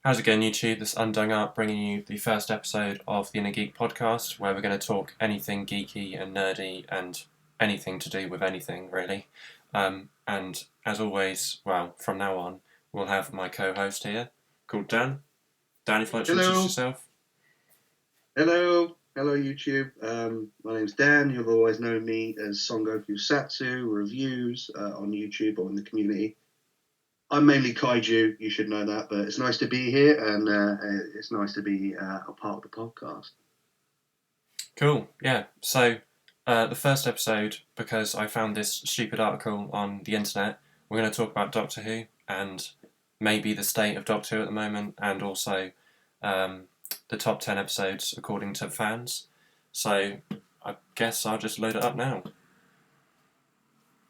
How's it going, YouTube? This is Undying, bringing you the first episode of the Inner Geek podcast, where we're going to talk anything geeky and nerdy and anything to do with anything, really. And as always, well, from now on, we'll have my co-host here, called Dan. Dan, if you'd like to introduce Hello, yourself. hello, YouTube. My name's Dan. You'll always know me as Son Goku Satsu reviews on YouTube or in the community. I'm mainly kaiju. You should know that, but it's nice to be here, and it's nice to be a part of the podcast. Cool, yeah. So, the first episode, because I found this stupid article on the internet, we're going to talk about Doctor Who and maybe the state of Doctor Who at the moment, and also the top 10 episodes according to fans. So, I guess I'll just load it up now.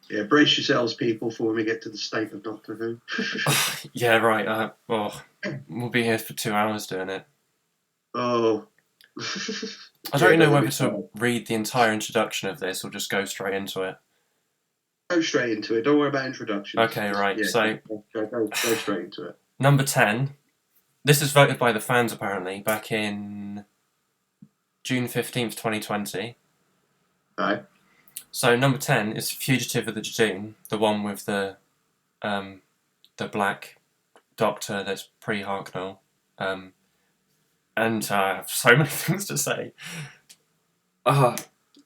Yeah, brace yourselves, people, for when we get to the state of Doctor Who. Yeah, right. We'll be here for 2 hours doing it. Oh. I don't know whether to read the entire introduction of this or just go straight into it. Go straight into it. Don't worry about introductions. Okay, right. Yeah, so, go straight into it. Number 10. This is voted by the fans, apparently, back in June 15th, 2020. Right. So, number 10 is Fugitive of the Jadoon, the one with the black doctor that's pre-Harknell. And I have so many things to say. Do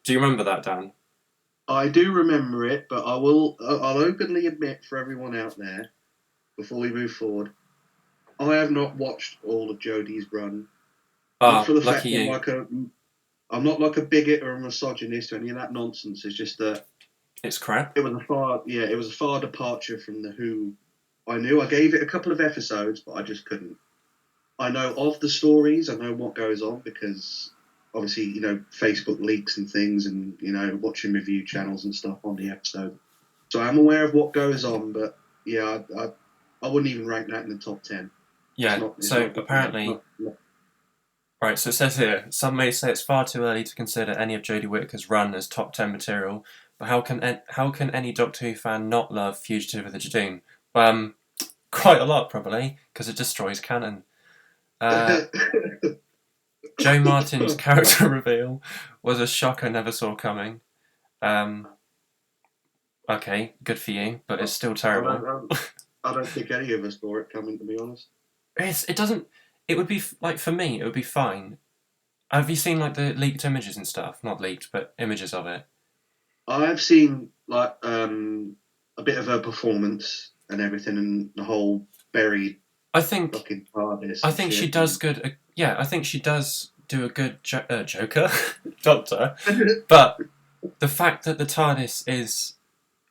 you remember that, Dan? I do remember it, but I'll openly admit for everyone out there, before we move forward, I have not watched all of Jodie's run. Not for the fact that I'm not like a bigot or a misogynist or any of that nonsense. It's just that it's crap. It was a far departure from the Who I knew. I gave it a couple of episodes, but I just couldn't. I know of the stories. I know what goes on because obviously, Facebook leaks and things and, watching review channels and stuff on the episode. So I'm aware of what goes on, but yeah, I wouldn't even rank that in the top 10. Yeah, apparently... Right, so it says here, some may say it's far too early to consider any of Jodie Whittaker's run as top 10 material, but how can any Doctor Who fan not love Fugitive of the Jadoon? Quite a lot, probably, because it destroys canon. Joe Martin's character reveal was a shock I never saw coming. Okay, good for you, but it's still terrible. I don't think any of us saw it coming, to be honest. It would be, for me, it would be fine. Have you seen, the leaked images and stuff? Not leaked, but images of it. I've seen, a bit of a performance and everything and the whole buried fucking TARDIS. I think she does good... I think she does do a good Joker, Doctor. But the fact that the TARDIS is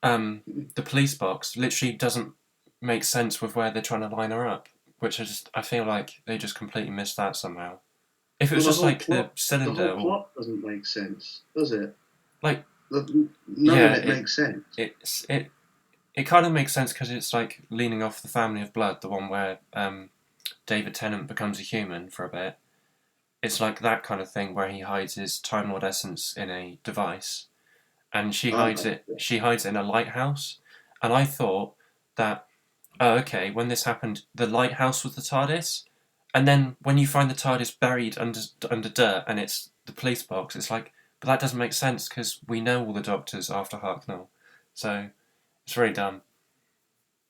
the police box literally doesn't make sense with where they're trying to line her up. Which I feel like they just completely missed that somehow. If it was just the cylinder... The whole plot doesn't make sense, does it? None of it makes sense. It kind of makes sense because it's leaning off the Family of Blood, the one where David Tennant becomes a human for a bit. It's like that kind of thing where he hides his Time Lord essence in a device. And she hides it in a lighthouse. And I thought that... Oh, okay, when this happened, the lighthouse was the TARDIS, and then when you find the TARDIS buried under dirt and it's the police box, it's but that doesn't make sense because we know all the Doctors after Harknell. So, it's very dumb.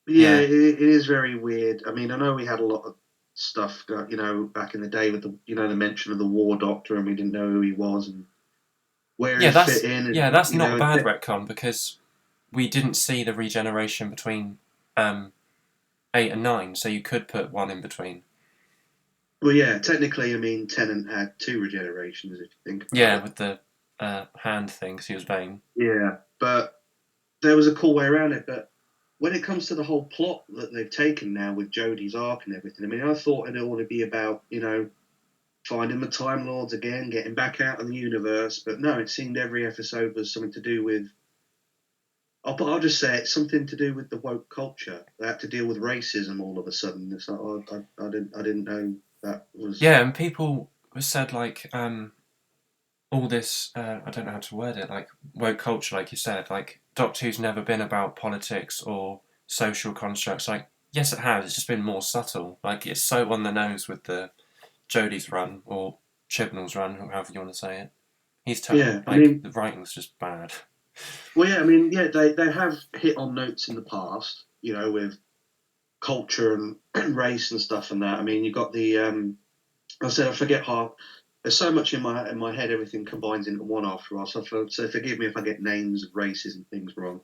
Yeah, it is very weird. I mean, I know we had a lot of stuff, back in the day with the mention of the War Doctor and we didn't know who he was and where he fit in. And, that's not a bad retcon because we didn't see the regeneration between... 8 and 9, so you could put one in between. Well, yeah, technically, I mean, Tennant had 2 regenerations, if you think about it. Yeah, with the hand thing, because he was vain. Yeah, but there was a cool way around it, but when it comes to the whole plot that they've taken now with Jodie's arc and everything, I mean, I thought it ought to be about, finding the Time Lords again, getting back out in the universe, but no, it seemed every episode was something to do with I'll just say it's something to do with the woke culture. They had to deal with racism all of a sudden. It's like, I didn't know that was... Yeah, and people said, all this, I don't know how to word it, woke culture, like you said, Doctor Who's never been about politics or social constructs. Yes, it has. It's just been more subtle. Like, it's so on the nose with the Jodie's run, or Chibnall's run, or however you want to say it. Yeah, I Like, mean, the writing's just bad. well, yeah, I mean, yeah, they have hit on notes in the past, with culture and race and stuff and that. I mean, you got the I said I forget half. There's so much in my head, everything combines into one after a while. So forgive me if I get names of races and things wrong.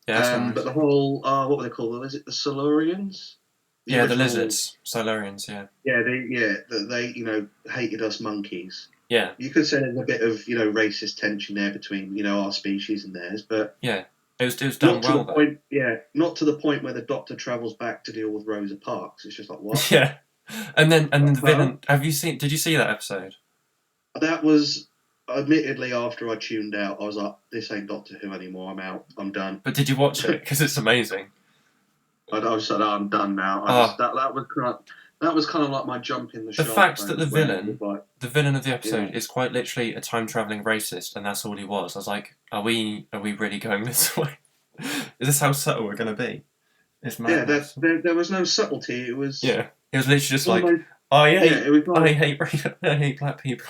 Yeah, that's no But worries. the whole what were they called? Is it the Silurians? The Yeah, the original. lizards. Silurians, yeah. Yeah, they hated us monkeys. Yeah, You could say there's a bit of racist tension there between our species and theirs, but yeah. It was done not to well, the though. point. Yeah, not to the point where the Doctor travels back to deal with Rosa Parks. It's just like what? Yeah. And then the Huh? villain. Did you see that episode? That was admittedly after I tuned out. I was like, this ain't Doctor Who anymore. I'm out. I'm done. But did you watch it? Because it's amazing. I just said, oh, I'm done now. I just Ah, that was kind of like my jump in the the shark fact that moment where it was like, the villain of the yeah, episode, is quite literally a time traveling racist, and that's all he was. I was like, are we really going this way? Is this how subtle we're going to be? It's yeah. That madness. there was no subtlety. It was Yeah, it was literally just like, almost yeah. It was I like. hate, I hate black people.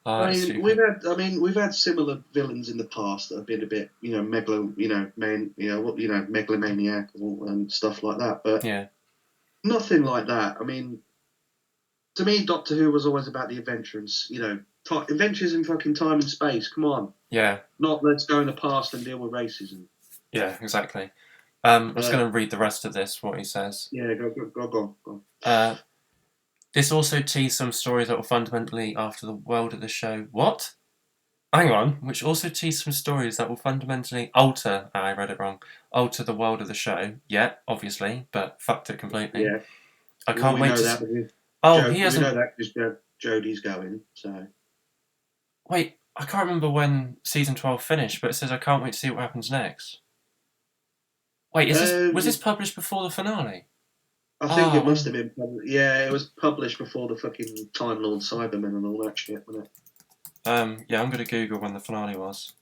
Oh, I it's mean, we've stupid. had. I mean, we've had similar villains in the past that have been a bit, megalomaniac and stuff like that. But Yeah, nothing like that. I mean, to me, Doctor Who was always about the adventures. Adventures in fucking time and space. Come on, yeah, not let's go in the past and deal with racism. yeah, exactly. I'm just But going to read the rest of this, what he says. yeah, go. Uh, this also teased some stories that were fundamentally after the world of the show. What? Hang on. Which also teased some stories that will fundamentally alter. I read it wrong. Alter the world of the show. Yeah, obviously, but fucked it completely. Yeah, I well, can't we wait know to. that because Oh, Joe. he We know hasn't. that because Jodie's going. So Wait, I can't remember when season 12 finished, but it says I can't wait to see what happens next. Wait, was this um, published before the finale? I think Oh, it must have been. Yeah, it was published before the fucking Time Lord Cybermen and all that shit, wasn't it? yeah, I'm gonna Google when the finale was.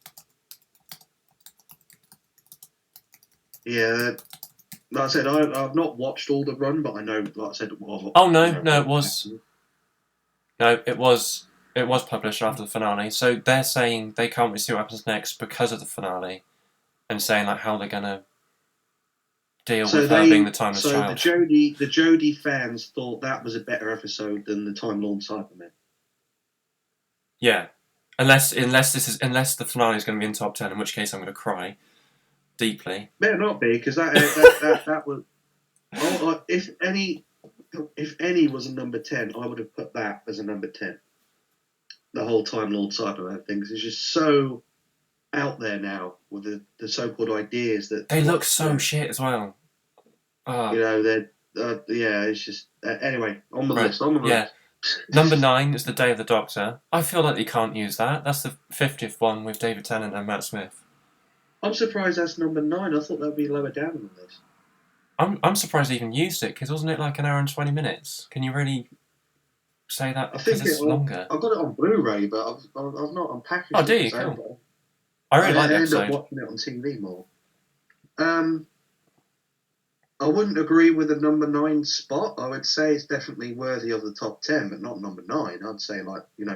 Yeah, like I said, I've not watched all the run, but I know, like I said, well, Oh no, no, all it the was. happened. No, it was published after the finale. So they're saying they can't wait to see what happens next because of the finale, and saying like how they're gonna deal with her being the timeless So child. The Jodie fans thought that was a better episode than the Time Lord Cybermen. Yeah, unless the finale is going to be in top 10, in which case I'm going to cry deeply. Better not be, because that was. If any was a number 10, I would have put that as a number 10. The whole Time Lord Cyberman thing, 'cause it's just so out there now with the so-called ideas that They look what so shit as well. that yeah, it's just anyway, on the Right, list, on the yeah. list. Number 9 is the Day of the Doctor. I feel like they can't use that. That's the 50th one with David Tennant and Matt Smith. I'm surprised that's number 9. I thought that'd be lower down on the list. I'm surprised they even used it, because wasn't it like an hour and 20 minutes? Can you really say that? I Because think it's longer. I've got it on Blu-ray, but I've not Oh, unpackaged do it. you? So Cool. I I really like the end up episode. watching it on TV more. Um, I wouldn't agree with the number 9 spot. I would say it's definitely worthy of the top 10, but not number 9. I'd say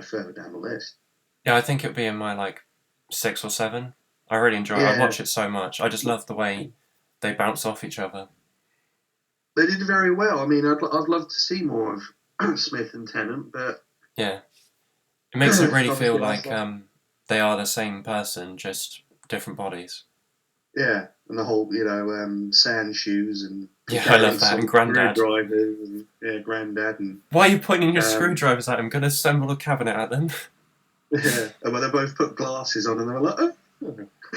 further down the list. Yeah, I think it'll be in my like 6 or 7. I really enjoy it. I Yeah, watch it so much. I just love the way they bounce off each other. they did very well. I mean, I'd love to see more of Smith and Tennant, but Yeah, it makes it really feel obviously like they are the same person, just different bodies. yeah, and the whole sand shoes and Yeah, I comparing love that. And some Grandad. screwdrivers and Granddad and Why are you pointing your um, screwdrivers at him? Gonna assemble a cabinet at them? yeah, and when they both put glasses on and they were like, oh.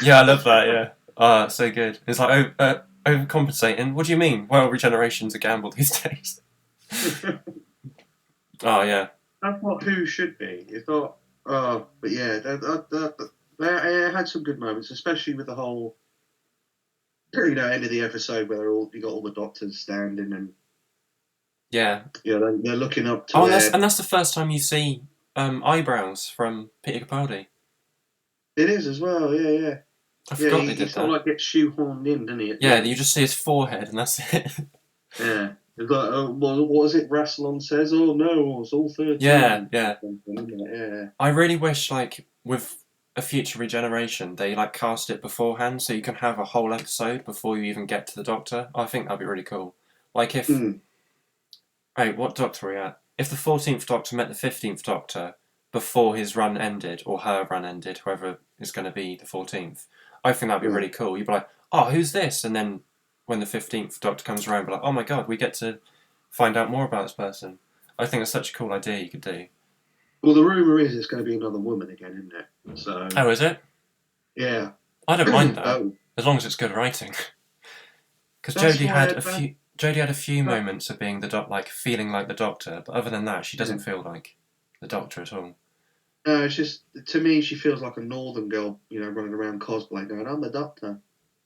Yeah, I love that. Yeah. Oh, so good. It's like overcompensating. What do you mean? Well, regeneration's a gamble these days. Oh yeah. That's what Who should be. It's not. But yeah, they had some good moments, especially with the whole end of the episode where you got all the doctors standing and Yeah. they're looking up to Oh, their. and that's the first time you see eyebrows from Peter Capaldi. It is as well. Yeah, yeah. I Yeah, forgot he, they he did sort that. of like gets shoehorned in, doesn't he? At the Yeah, end? you just see his forehead and that's it. Yeah. It's like, well, what is it? Rassilon says, "Oh no, it's all 13." Yeah, yeah. Yeah. I really wish, like, with a future regeneration, they like cast it beforehand so you can have a whole episode before you even get to the Doctor. I think that'd be really cool. Like if, Mm. hey, what Doctor are we at? If the 14th Doctor met the 15th Doctor before his run ended, or her run ended, whoever is going to be the 14th, I think that'd be Yeah. really cool. You'd be like, oh, who's this? And then when the 15th Doctor comes around, be like, oh my god, we get to find out more about this person. I think it's such a cool idea you could do. Well, the rumor is it's going to be another woman again, isn't it? So Oh, is it? yeah. I don't mind that, Oh, as long as it's good writing. Because that's Jodie why. had a few. Jodie had a few That, moments of being the like feeling like the Doctor, but other than that, she yeah. doesn't feel like the Doctor at all. No, it's just to me she feels like a northern girl, running around cosplay going, "I'm the Doctor."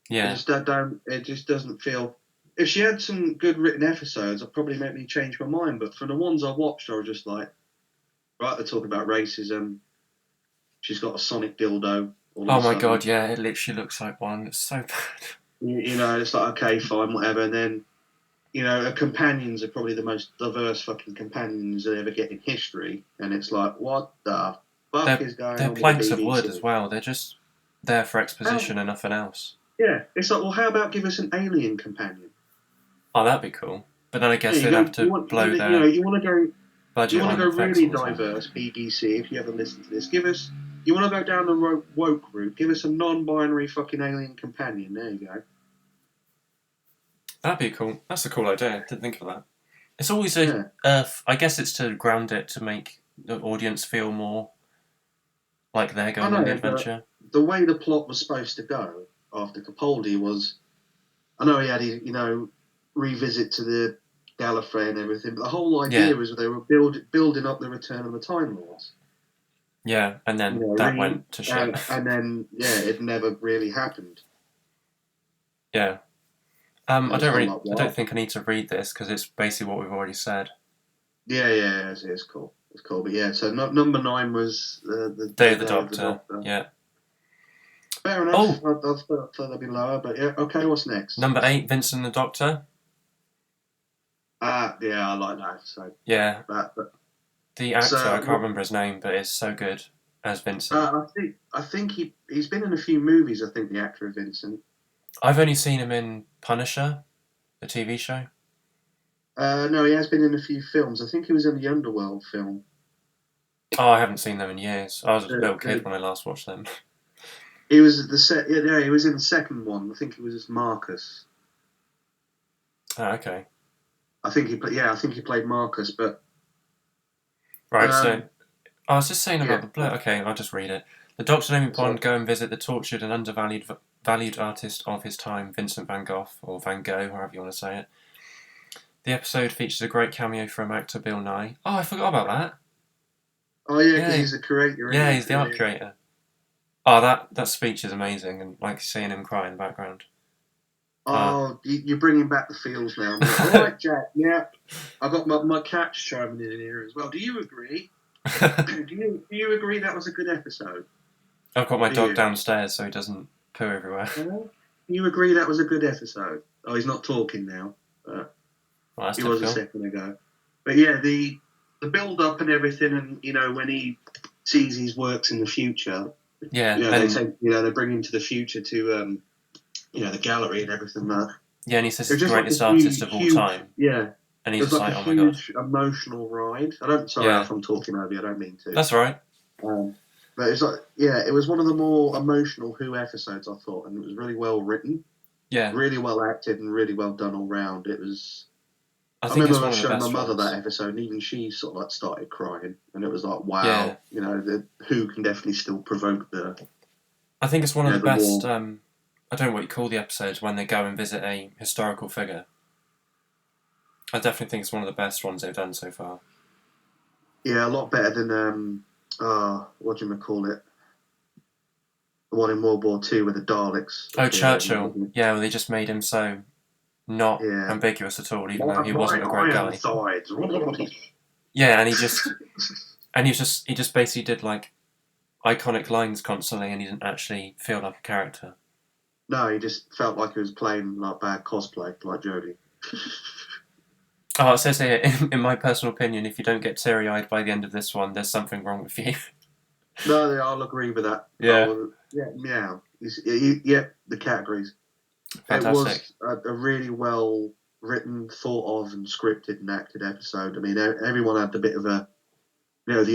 Yeah, It just doesn't feel. If she had some good written episodes, it'd probably make me change my mind. But for the ones I watched, I was just like, right, they're talking about racism. She's got a sonic dildo all of oh a my sudden. god, yeah, it literally looks like one. It's so bad. It's like, okay, fine, whatever. And then, her companions are probably the most diverse fucking companions they ever get in history. And it's like, what the fuck They're is going they're on with the planks of wood BBC? as well. They're just there for How, exposition and nothing else. yeah, it's like, well, how about give us an alien companion? Oh, that'd be cool. But then I Yeah, guess they'd have to blow their you want to go. You budget want to on go effects really all the time. diverse, BBC, if you ever listen to this. You want to go down the woke route, give us a non-binary fucking alien companion. There you go. That'd be cool. That's a cool idea. Didn't think of that. It's always a Yeah. I guess it's to ground it to make the audience feel more like they're I going on the know, but adventure. the way the plot was supposed to go after Capaldi was, I know he had his, revisit to the Gallifrey and everything, but the whole idea Yeah, was they were building up the return of the Time Lords. yeah, and You then know, that went to shit. and then, yeah, it never really happened. Yeah. And it's kind of like, I don't wow. think I need to read this because it's basically what we've already said. Yeah, it's cool. It's cool. But yeah, so number 9 was the Day of the Day of the Doctor. Doctor. Yeah. Fair enough. Oh, I thought that'd be lower, but yeah. Okay, what's next? number 8, Vincent the Doctor. Yeah, I like that. So Yeah, that, but the actor, I so can't remember his name, but is so good as Vincent. I think he's been in a few movies. I think the actor Vincent. I've only seen him in Punisher, the TV show. No, he has been in a few films. I think he was in the Underworld film. Oh, I haven't seen them in years. I was a The, little kid the, when I last watched them. he was the set. Yeah, he was in the second one. I think he was as Marcus. Oh, okay. I think he played. Yeah, I think he played Marcus. But Right, so um, I was just saying about yeah, the blood. Okay, I'll just read it. The Doctor and Amy so Bond go and visit the tortured and valued artist of his time, Vincent van Gogh, or Van Gogh, however you want to say it. The episode features a great cameo from actor Bill Nye. Oh, I forgot about that. oh yeah, because Yeah, he's a curator. yeah, Isn't he's the he? art curator. Oh, that speech is amazing, and like seeing him cry in the background. Oh, you're bringing back the feels now. All right, Jack. Yeah, I got my cats chiming in here as well. Do you agree? Do you agree that was a good episode? I've got my Do dog you? downstairs so he doesn't poo everywhere. Do you agree that was a good episode? Oh, he's not talking now. Well, that's He was a typical. second ago. But yeah, the build up and everything, and when he sees his works in the future, Yeah, they and take they bring him to the future to the gallery and everything. yeah, and he says It was he's the just like greatest a artist of all huge, time, yeah. and It he's was just like like, a oh my god. huge emotional ride. Sorry Yeah, if I'm talking over you. I don't mean to. that's right. But it's like, yeah, it was one of the more emotional Who episodes I thought, and it was really well written, Yeah, really well acted, and really well done all round. It was. I I think it's remember one of the showing my best mother ones. that episode, and even she sort of like started crying, and it was like, Yeah, wow, the Who can definitely still provoke the I think it's one of the the best. war. I don't know what you call the episodes when they go and visit a historical figure. I definitely think it's one of the best ones they've done so far. Yeah, a lot better than what do you call it? The one in World War Two with the Daleks Oh, appeared in, Churchill. wasn't it? Yeah, well, they just made him so not Yeah. ambiguous at all, even though he wasn't a My great iron guy. sides. Yeah, and he just basically did like iconic lines constantly, and he didn't actually feel like a character. No, he just felt like he was playing like bad cosplay, like Jodie. Oh, it says here, in my personal opinion, if you don't get teary-eyed by the end of this one, there's something wrong with you. No, I'll agree with that. Yeah, Yeah, meow. Yeah, the categories. It fantastic. was a really well written, thought of, and scripted and acted episode. I mean, everyone had a bit of the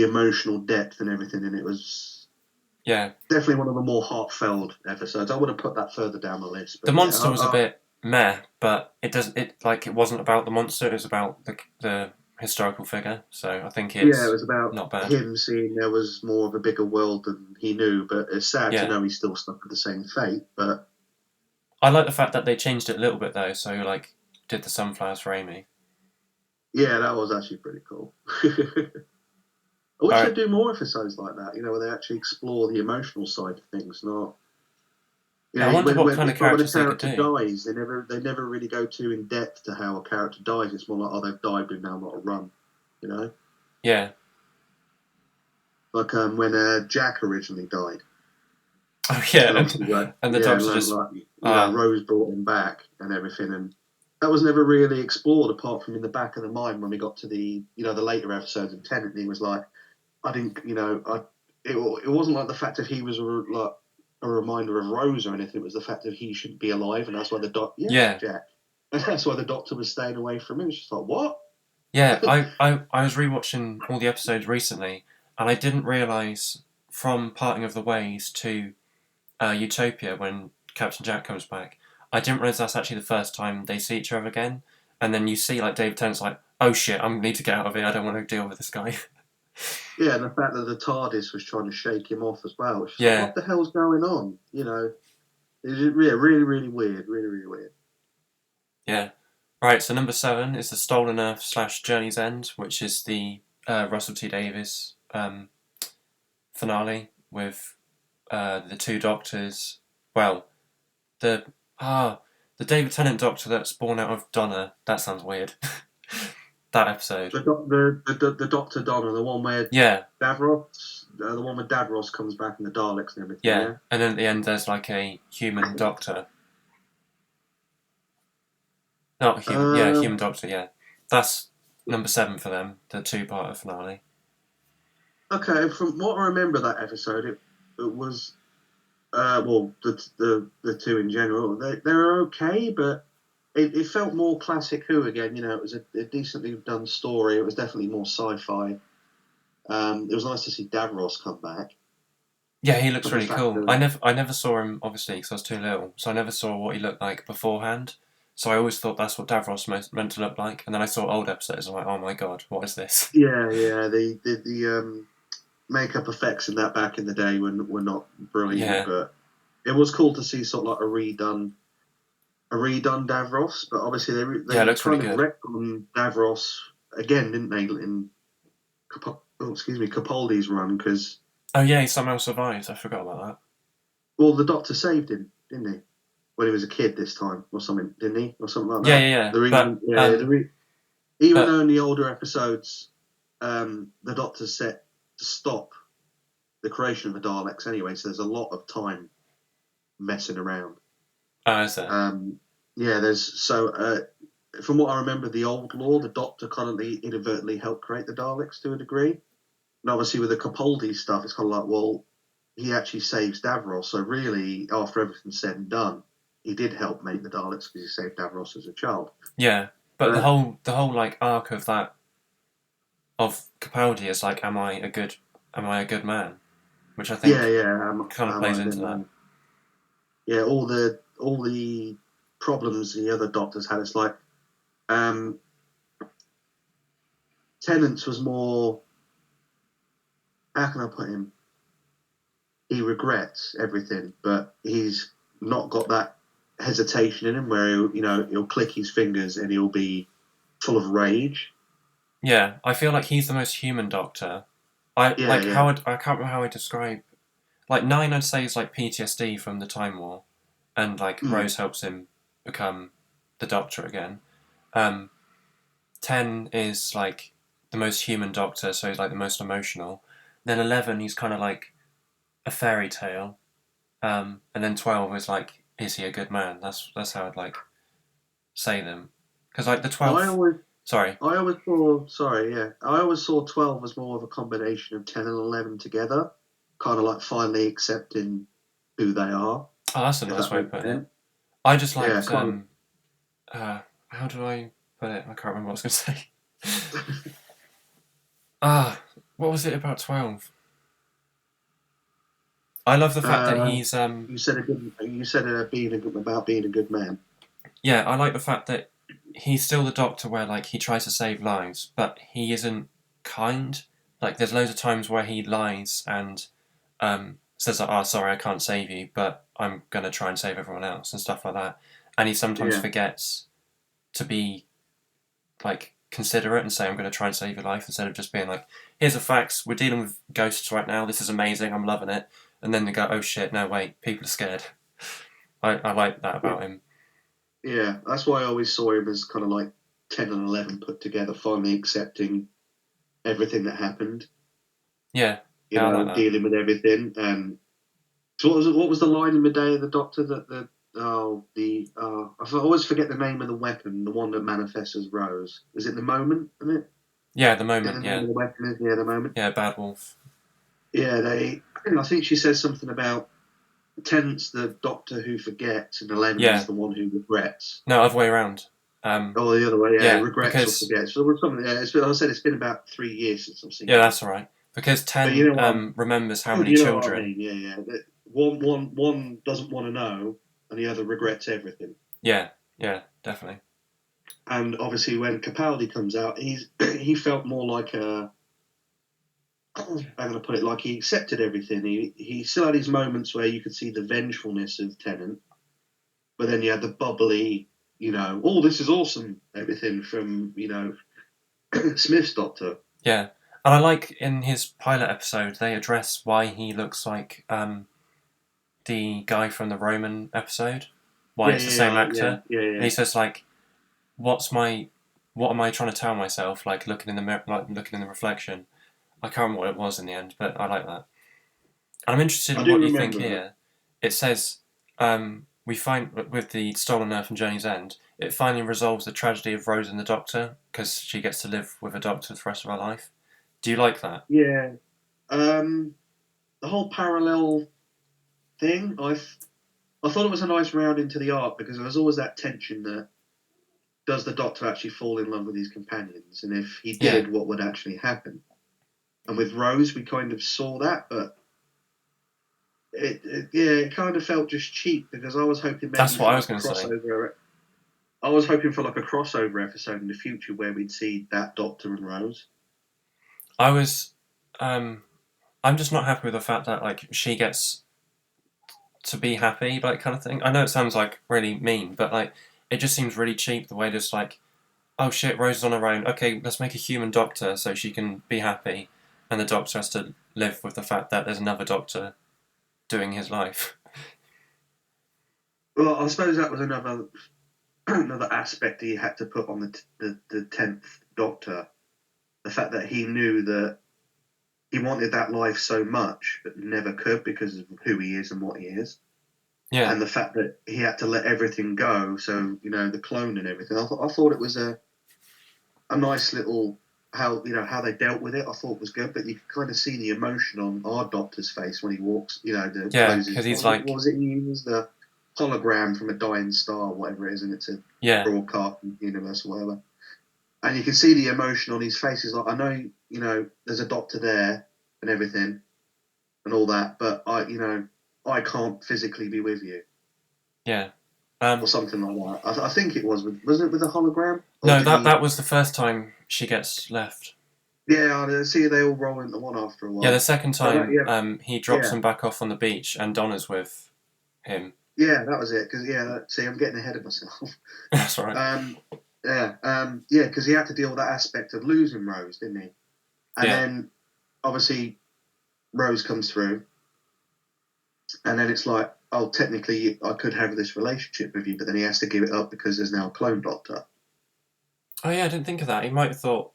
emotional depth and everything, and it was Yeah, definitely one of the more heartfelt episodes. I would have put that further down the list, the but yeah, monster was a bit meh, but it doesn't. It wasn't about the monster. It was about the historical figure. So I think yeah, it it's was about not bad. him seeing there was more of a bigger world than he knew. But it's sad to Yeah, know he's still stuck with the same fate. But I like the fact that they changed it a little bit though. So like, did the sunflowers for Amy? yeah, that was actually pretty cool. I All wish they'd right. do more episodes like that, where they actually explore the emotional side of things, not Yeah, I wonder what when kind of it's like when a characters they could character do. dies, they never really go too in depth to how a character dies. It's more like, oh, they've died, we've now got to run, you know. Yeah. Like when Jack originally died, Oh yeah, and obviously and the doctor just like ah Rose brought him back and everything, and that was never really explored apart from in the back of the mind when we got to the later episodes of Tennant. And he was like, I didn't, it wasn't like the fact that he was like a reminder of Rose or anything. It was the fact that he shouldn't be alive, and that's why yes, yeah. Jack, and that's why the doctor was staying away from him. It's just like, what? Yeah, I was rewatching all the episodes recently, and I didn't realise from Parting of the Ways to Utopia when Captain Jack comes back, I didn't realise that's actually the first time they see each other again. And then you see like David Tennant's like, oh shit, I need to get out of here. I don't want to deal with this guy. Yeah, and the fact that the TARDIS was trying to shake him off as well. It's just like, Yeah, what the hell's going on? It's just, yeah, really, really weird, really, really weird. yeah. Right, so number 7 is the Stolen Earth / Journey's End, which is the Russell T Davies finale with the two doctors. Well, the the David Tennant Doctor that's born out of Donna. That sounds weird. That episode. The Doctor Donna, the one where Yeah, The one with Davros comes back and the Daleks and everything. yeah. Yeah. And then at the end, there's like a human doctor. Not human. Yeah, human Um, doctor. Yeah, that's number 7 for them. The two-part finale. okay, from what I remember that episode, it was the two in general, they were okay, but it felt more classic Who again. It was a decently done story. It was definitely more sci-fi. It was nice to see Davros come back. Yeah, he looks But the really fact cool. that I never saw him obviously because I was too little, so I never saw what he looked like beforehand. So I always thought that's what Davros meant to look like, and then I saw old episodes and I'm like, oh my god, what is this? yeah, the makeup effects in that back in the day were not brilliant, Yeah, but it was cool to see sort of like a redone Davros, but obviously yeah, it they looks really kind of good. wrecked on Davros again, didn't they? In Capaldi's run, because Oh yeah, he somehow survives. I forgot about that. the Doctor saved him, didn't he? When he was a kid this time, or something, didn't he, or something like Yeah, that? yeah, yeah. The reason, even But though in the older episodes, the Doctor's set to stop the creation of the Daleks anyway, so there's a lot of time messing around. is there? Yeah, from what I remember, the old law, the Doctor kind of inadvertently helped create the Daleks to a degree. And obviously with the Capaldi stuff, it's kind of like, well, he actually saves Davros. So really, after everything's said and done, he did help make the Daleks because he saved Davros as a child. Yeah, but But the whole like arc of that of Capaldi is like, am I a good man? Which I yeah, think yeah, kind of am plays I a good into that. man? Yeah, all the problems the other Doctors had. It's like um, Tennant's was more. How can I put him? He regrets everything, but he's not got that hesitation in him where he'll click his fingers and he'll be full of rage. Yeah, I feel like he's the most human Doctor. I Yeah, like yeah. how I can't remember how I describe like 9. I'd say is like PTSD from the Time War, and like Mm. Rose helps him become the Doctor again. Um, 10 is like the most human Doctor, so he's like the most emotional. Then 11, he's kind of like a fairy tale, and then 12 is like is he a good man? That's how I'd like say them. Because like the I 12th. always, Sorry. I always saw. Sorry, yeah. I always saw 12 as more of a combination of 10 and 11 together, kind of like finally accepting who they are. Oh, that's a If nice that way of makes putting it. sense. I just Yeah, liked kind how do I put it? I can't remember what I was going to say. of. What was it about 12? I love the fact that Uh, he's you said a good. You said being a good about being a good man. yeah, I like the fact that he's still the Doctor where like he tries to save lives, but he isn't kind. Like there's loads of times where he lies and says like, "Oh, sorry, I can't save you, but I'm gonna try and save everyone else" and stuff like that. And he sometimes Yeah, forgets to be like considerate and say, "I'm gonna try and save your life," instead of just being like, "Here's the facts. We're dealing with ghosts right now. This is amazing. I'm loving it." And then they go, "Oh shit, no wait, people are scared." I like that about him. yeah. That's why I always saw him as kind of like 10 and 11 put together, finally accepting everything that happened. Yeah, yeah, I like that. Dealing with everything. And so what was the line in the day of the Doctor that the I always forget the name of the weapon, the one that manifests as Rose. Is it the moment? Isn't it? Yeah, at the I think the moment, name yeah. of the weapon is the moment. Yeah, Bad Wolf. Yeah, they. I think she says something about Tenant's the Doctor who forgets, and 11 is Yeah. the one who regrets. No, other way around. Oh, the other way, yeah, Yeah, regrets or because forgets. So there was something. Yeah, I said it's been about 3 years since I've seen yeah, it. that's all right. Because But you 10 know what? remembers how many You know what I children. mean? Yeah, yeah. One doesn't want to know, and the other regrets everything. Yeah, yeah, definitely. And obviously, when Capaldi comes out, he felt more like a. I'm going to put it like he accepted everything. He still had his moments where you could see the vengefulness of Tennant, but then you had the bubbly, oh, this is awesome, everything from Smith's Doctor. Yeah. And I like in his pilot episode they address why he looks like the guy from the Roman episode. Why Yeah, it's the yeah, same yeah, actor. yeah, And yeah. he says like, what am I trying to tell myself? Like looking in the mirror, like looking in the reflection. I can't remember what it was in the end, but I like that. And I'm interested I in do what you think remember that. here. It says we find with the Stolen Earth and Journey's End, it finally resolves the tragedy of Rose and the Doctor because she gets to live with a Doctor for the rest of her life. Do you like that? Yeah. The whole parallel thing, I thought it was a nice round into the art because there was always that tension that does the Doctor actually fall in love with his companions, and if he Yeah, did, what would actually happen? And with Rose, we kind of saw that, but it kind of felt just cheap because I was hoping maybe that's what for I was like a going to say. crossover. I was hoping for like a crossover episode in the future where we'd see that Doctor and Rose. I was, I'm just not happy with the fact that like she gets to be happy, like kind of thing. I know it sounds like really mean, but like it just seems really cheap the way just like, oh shit, Rose is on her own. Okay, let's make a human Doctor so she can be happy, and the Doctor has to live with the fact that there's another Doctor doing his life. Well, I suppose that was another another aspect he had to put on the 10th Doctor. The fact that he knew that he wanted that life so much, but never could because of who he is and what he is. Yeah, And the fact that he had to let everything go, so the clone and everything. I thought it was a nice little how they dealt with it. I thought was good, but you could kind of see the emotion on our Doctor's face when he walks. The yeah, because closes. he's What like, was it? He used the hologram from a dying star, whatever it is, and it's a yeah, broadcast universe or whatever. And you can see the emotion on his face. He's like, I know, there's a Doctor there and everything and all that, but I can't physically be with you yeah. or something like that. I think it was it with a hologram or No, did that he? that was the first time she gets left. Yeah, I see they all roll into one after a Yeah, the while. second But that, time, he drops yeah, them back off on the beach, and Donna's with him. yeah, that was it. Because see, I'm getting ahead of myself. That's all right. um, yeah, because he had to deal with that aspect of losing Rose, didn't he? And Yeah, then obviously Rose comes through, and then it's like, oh, technically I could have this relationship with you, but then he has to give it up because there's now a clone Doctor. oh yeah, I didn't think of that. He might have thought,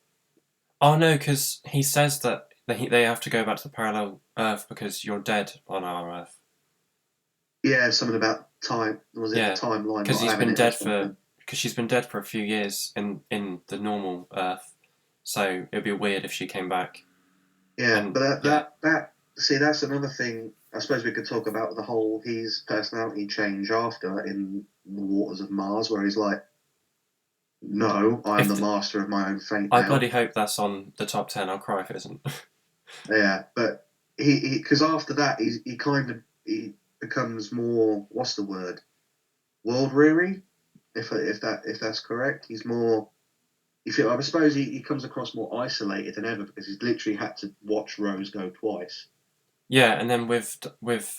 oh no, because he says that they have to go back to the parallel Earth because you're dead on our Earth. Yeah, something about time. Was it Yeah, the timeline because not he's having been it or dead for something? because she's been dead for a few years in the normal Earth, so it'd be weird if she came back. Yeah, And but that yeah, that that see, that's another thing. I suppose we could talk about the whole his personality change after in the waters of Mars, where he's like, "No, I am if the master of my own fate I now." bloody hope that's on the top 10. I'll cry if it isn't. Yeah, but he because after that he becomes more, what's the word, world weary, if that's correct. He's more. I suppose he comes across more isolated than ever because he's literally had to watch Rose go twice. Yeah, and then with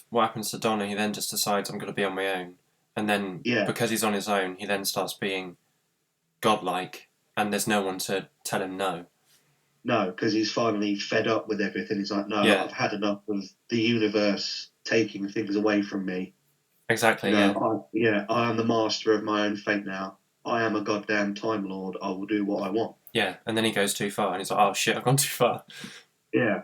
what happens to Donna, he then just decides I'm going to be on my own, and then Yeah, because he's on his own, he then starts being godlike, and there's no one to tell him no. no, because he's finally fed up with everything. He's like, no, Yeah, I've had enough of the universe taking things away from me. exactly. Yeah, I am the master of my own fate now. I am a goddamn time lord. I will do what I want. yeah, and then he goes too far, and he's like, oh shit, I've gone too far. Yeah,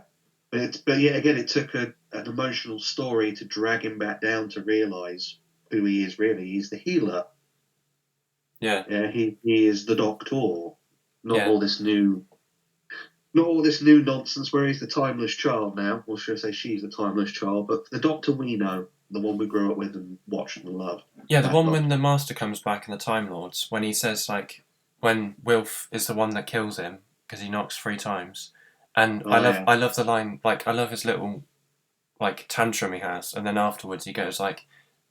but yet again, it took an emotional story to drag him back down to realize who he is really. He's the healer. Yeah, Yeah, he is the doctor, not yeah, all this new not all this new nonsense where he's the timeless child now, or should I say she's the timeless child, but the Doctor we know, the one we grew up with and watched and loved, yeah. The that one when Doctor. the Master comes back in the Time Lords, when he says like, when Wilf is the one that kills him because he knocks 3 times, and Oh yeah, I love the line, like I love his little like tantrum he has, and then afterwards he goes like,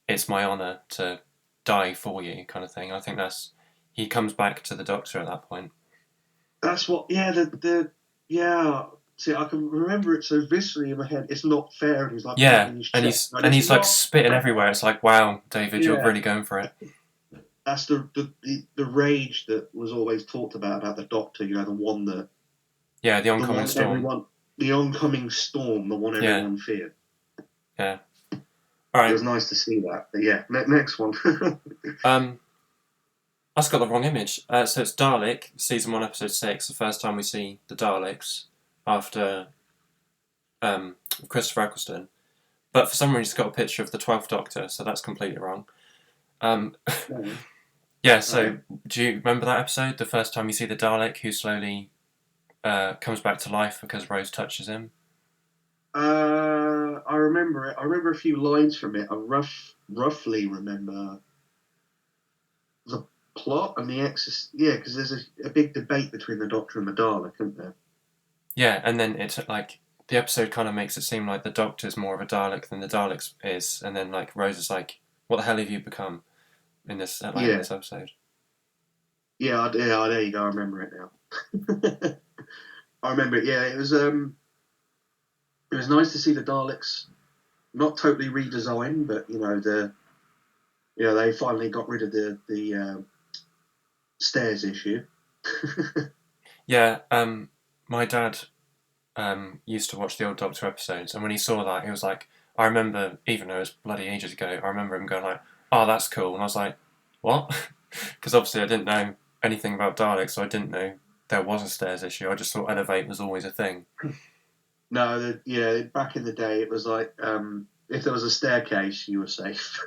"It's my honor to die for you," kind of thing. I think that's he comes back to the Doctor at that point. that's what. Yeah, the yeah. See, I can remember it so viscerally in my head. It's not fair, and he's like Yeah, pounding his chest. And and it's he's like not spitting everywhere. fair. It's like, wow, David, you're Yeah, really going for it. that's the rage that was always talked about the Doctor. You know, Yeah, the the oncoming one storm. everyone, the oncoming storm, the one Yeah, everyone feared. yeah. All It right. was nice to see that. But yeah, next one. Um, I've got the wrong image. So it's Dalek, season 1, episode 6. The first time we see the Daleks after Christopher Eccleston. But for some reason, it's got a picture of the 12th Doctor, so that's completely wrong. Um, Oh, yeah. yeah. So do you remember that episode? The first time you see the Dalek, who slowly comes back to life because Rose touches him. I remember it. I remember a few lines from it. I roughly remember the plot and the exorcist. Yeah, because there's a big debate between the Doctor and the Dalek, isn't there? Yeah, and then it's like the episode kind of makes it seem like the Doctor's more of a Dalek than the Dalek is, and then like Rose is like, "What the hell have you become?" in this in Yeah, this episode. yeah. There you go. I remember it now. I remember it. Yeah, it was nice to see the Daleks not totally redesigned, but they finally got rid of the stairs issue. Yeah, my dad used to watch the old Doctor episodes, and when he saw that, he was like, I remember, even though it was bloody ages ago, I remember him going like, "Oh, that's cool," and I was like, "What?" Because obviously I didn't know anything about Daleks, so I didn't know there was a stairs issue. I just thought Elevate was always a thing. No, back in the day, it was like if there was a staircase, you were safe.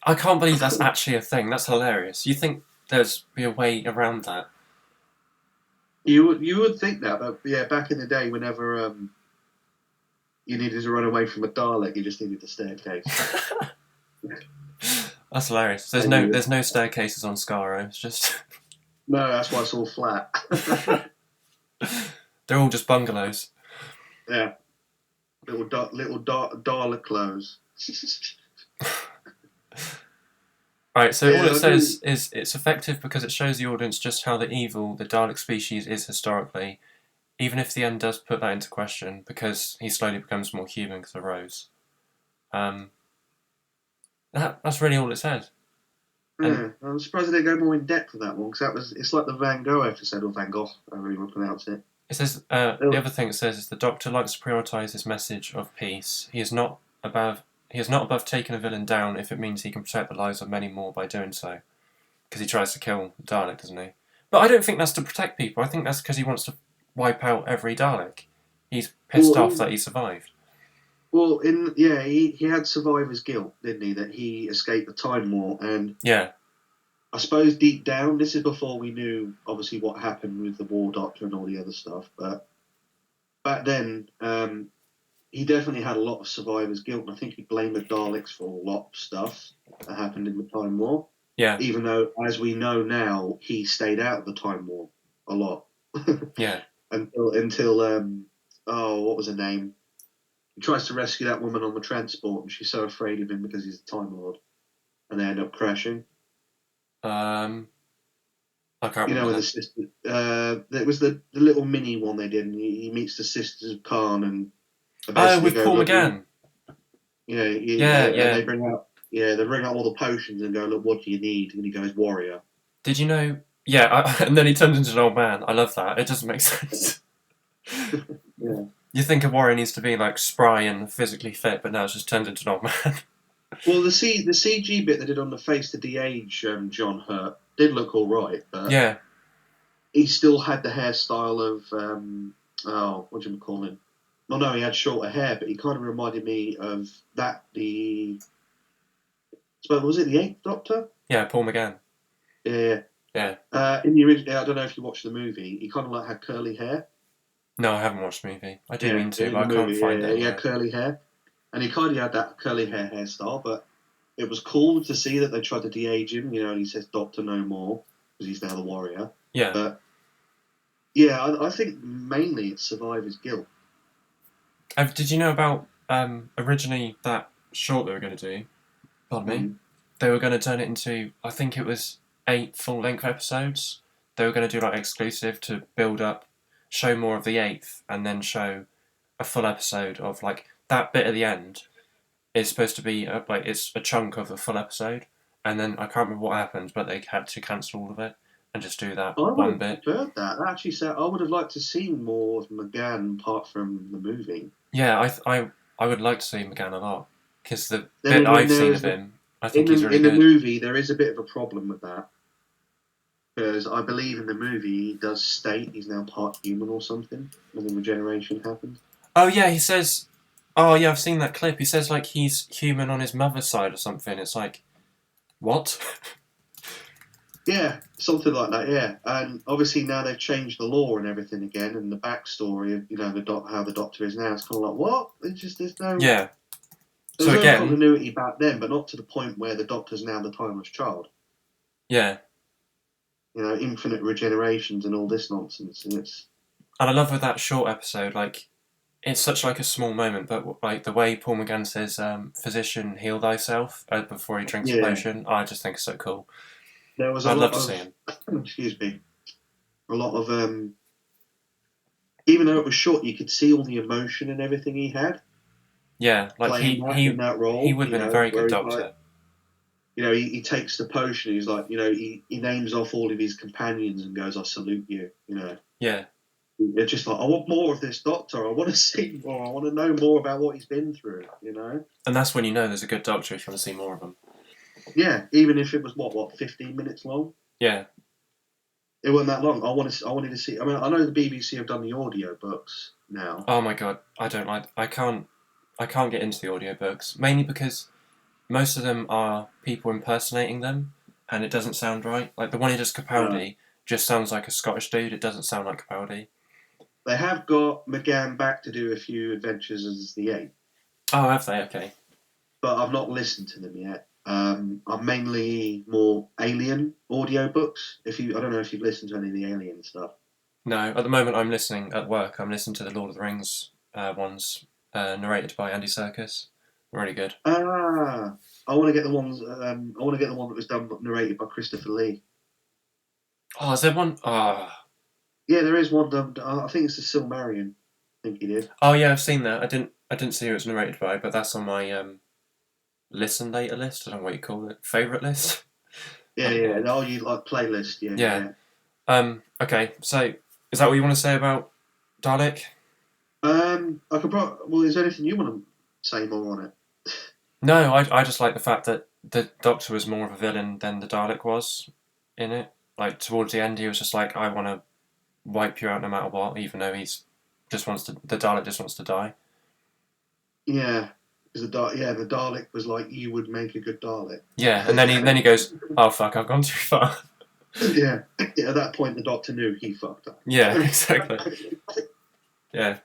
I can't believe that's actually a thing. That's hilarious. You think there's be a way around that? You would think that, but yeah, back in the day, whenever you needed to run away from a Dalek, you just needed a staircase. That's hilarious. And There's no staircases on Skaro. It's just no, that's why it's all flat. they're all just bungalows. Yeah, Dalek clothes. Right, so all Yeah, it I do. says is it's effective because it shows the audience just how the evil the Dalek species is historically, even if the end does put that into question, because he slowly becomes more human because of Rose. Um, that's really all it says. And Yeah, I'm surprised they didn't go more in depth with that one because it's like the Van Gogh episode or Van Gogh, however you want to pronounce it. it says the other thing it says is the Doctor likes to prioritise his message of peace. He is not above taking a villain down if it means he can protect the lives of many more by doing so. Because he tries to kill Dalek, doesn't he? But I don't think that's to protect people. I think that's because he wants to wipe out every Dalek. He's pissed Well, off that he survived. Well, he had survivor's guilt, didn't he? That he escaped the time war, and Yeah. I suppose deep down, this is before we knew obviously what happened with the War Doctor and all the other stuff. But back then, he definitely had a lot of survivor's guilt, and I think he blamed the Daleks for a lot of stuff that happened in the Time War. Yeah. Even though, as we know now, he stayed out of the Time War a lot. Yeah. Until what was her name? He tries to rescue that woman on the transport, and she's so afraid of him because he's a Time Lord, and they end up crashing. I can't You know, remember with the sister. It was the little mini one they did, and he meets the sisters of Khan, and they basically with go, Paul look, McGann. and they bring out all the potions and go, look, what do you need? And he goes, warrior. Did you know? Yeah, and then he turns into an old man. I love that. It doesn't make sense. Yeah. You think a warrior needs to be like spry and physically fit, but now it's just turned into an old man. Well, the CG bit they did on the face to de-age John Hurt did look all right, but Yeah. he still had the hairstyle of what do you call him? Well, no, he had shorter hair, but he kind of reminded me of was it the Eighth Doctor? Yeah, Paul McGann. Yeah. Yeah. In the original, I don't know if you watched the movie. He kind of like had curly hair. No, I haven't watched the movie. I do mean to, but I can't movie, find it. He had curly hair, and he kind of had that curly hairstyle. But it was cool to see that they tried to de-age him. You know, and he says "Doctor No More" because he's now the warrior. Yeah. But yeah, I think mainly it's survivor's guilt. Did you know about originally that short they were going to do? Pardon me. They were going to turn it into, I think it was 8 full-length episodes. They were going to do like exclusive to build up, show more of the 8th, and then show a full episode of like that bit at the end is supposed to be like it's a chunk of a full episode, and then I can't remember what happened, but they had to cancel all of it and just do that one bit. I would have preferred that. Actually, I would have liked to see more of McGann apart from the movie. Yeah, I would like to see McGann a lot because the bit I've seen of him, I think he's really good. In the movie, there is a bit of a problem with that. Because I believe in the movie he does state he's now part human or something when the regeneration happens. Oh yeah, he says. Oh yeah, I've seen that clip. He says like he's human on his mother's side or something. It's like, what? Yeah, something like that. Yeah, and obviously now they've changed the law and everything again, and the backstory of how the Doctor is now. It's kind of like what? There's no Yeah. There's So no again, continuity back then, but not to the point where the Doctor's now the timeless child. Yeah. Infinite regenerations and all this nonsense, and I love with that short episode, like, it's such like a small moment, but like the way Paul McGann says, "Physician, heal thyself" before he drinks the potion, I just think it's so cool. There was I'd love to see him. Excuse me. A lot of even though it was short, you could see all the emotion and everything he had. Yeah, like in that role, he would have been a very good Doctor. He takes the potion. He's like, he names off all of his companions and goes, "I salute you." Yeah. It's just like, I want more of this Doctor. I want to see more. I want to know more about what he's been through. And that's when you know there's a good Doctor if you want to see more of him. Yeah, even if it was 15 minutes long. Yeah. It wasn't that long. I wanted to see. I mean, I know the BBC have done the audio books now. Oh my god, I can't get into the audiobooks, mainly because most of them are people impersonating them, and it doesn't sound right. Like the one he does Capaldi just sounds like a Scottish dude. It doesn't sound like Capaldi. They have got McGann back to do a few adventures as the Eight. Oh, have they? Okay. But I've not listened to them yet. I'm mainly more Alien audiobooks. I don't know if you've listened to any of the Alien stuff. No, at the moment I'm listening at work. I'm listening to the Lord of the Rings ones, narrated by Andy Serkis. Really good. I want to get the ones. I want to get the one that was done narrated by Christopher Lee. Oh, is there one? Yeah, there is one done. I think it's the Silmarillion. I think he did. Oh yeah, I've seen that. I didn't see who it was narrated by, but that's on my listen later list. I don't know what you call it. Favorite list. Yeah. Oh, you like playlist? Yeah. Okay, so is that what you want to say about Dalek? I could probably. Well, is there anything you want to say more on it? No, I just like the fact that the Doctor was more of a villain than the Dalek was in it. Like towards the end, he was just like, "I want to wipe you out no matter what," even though the Dalek just wants to die. Yeah, because the Dalek was like, you would make a good Dalek. Yeah, and then he goes, "Oh fuck, I've gone too far." Yeah, yeah. At that point, the Doctor knew he fucked up. Yeah, exactly. Yeah.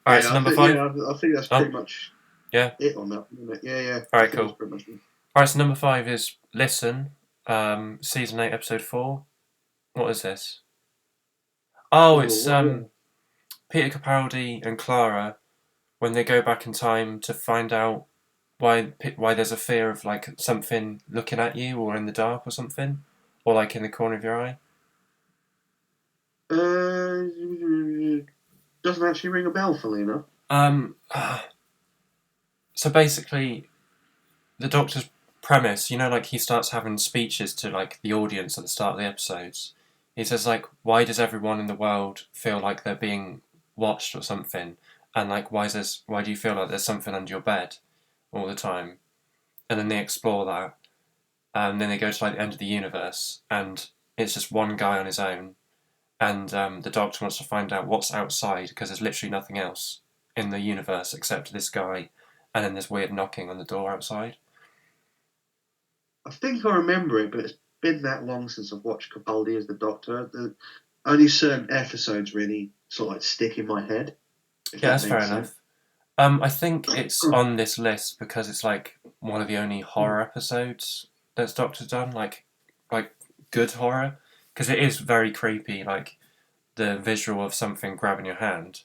All right, so Yeah, number 5. I think that's Oh, pretty much yeah. it on that, isn't it? Yeah. All I right, think cool. that's pretty much it. All right, so number 5 is Listen, season 8, episode 4. What is this? Oh, Oh, it's well, yeah. Peter Capaldi and Clara when they go back in time to find out why there's a fear of like something looking at you or in the dark or something, or like in the corner of your eye. Uh, doesn't actually ring a bell, funnily enough. Um, so basically, the Doctor's premise, like he starts having speeches to like the audience at the start of the episodes. He says like, why does everyone in the world feel like they're being watched or something, and like why do you feel like there's something under your bed all the time? And then they explore that, and then they go to like the end of the universe, and it's just one guy on his own, and the Doctor wants to find out what's outside because there's literally nothing else in the universe except this guy, and then there's weird knocking on the door outside. I think I remember it, but it's been that long since I've watched Capaldi as the Doctor. Only certain episodes really sort of like stick in my head, if Yeah, that that's fair makes sense. enough. I think it's on this list because it's like one of the only horror episodes that's Doctor's done, like good horror, because it is very creepy, like the visual of something grabbing your hand,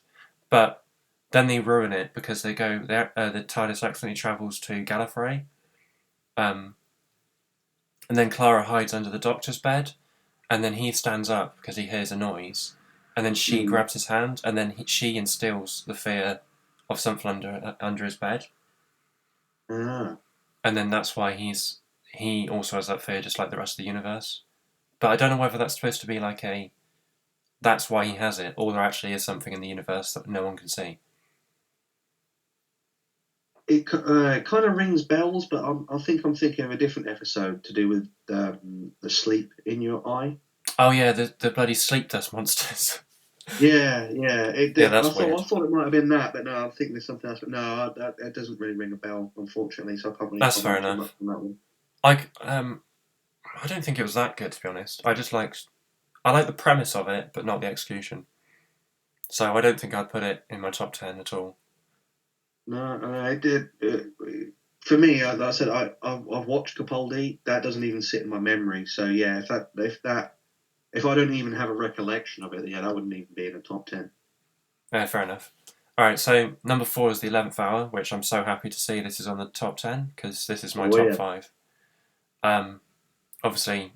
but then they ruin it because they go there. The TARDIS accidentally travels to Gallifrey, um, and then Clara hides under the Doctor's bed, and then he stands up because he hears a noise, and then she Mm. grabs his hand, and then she instills the fear of something under his bed, Ah. and then that's why he also has that fear, just like the rest of the universe. But I don't know whether that's supposed to be like a that's why he has it, or there actually is something in the universe that no one can see. It kind of rings bells, but I think I'm thinking of a different episode to do with the sleep in your eye. Oh yeah, the bloody sleep dust monsters. Yeah. Yeah, I that's thought weird. I thought it might have been that, but no, I'm thinking there's something else. But no, that doesn't really ring a bell, unfortunately. So I can't really That's fair comment too much enough. on that one. I don't think it was that good, to be honest. I like the premise of it, but not the execution. So I don't think I'd put it in my top 10 at all. No, I did. For me, like I said, I've watched Capaldi. That doesn't even sit in my memory. So yeah, if I don't even have a recollection of it, yeah, that wouldn't even be in the top 10. Yeah, fair enough. Alright, so number 4 is the 11th Hour, which I'm so happy to see this is on the top 10, because this is my Oh top yeah, 5. Um, Obviously,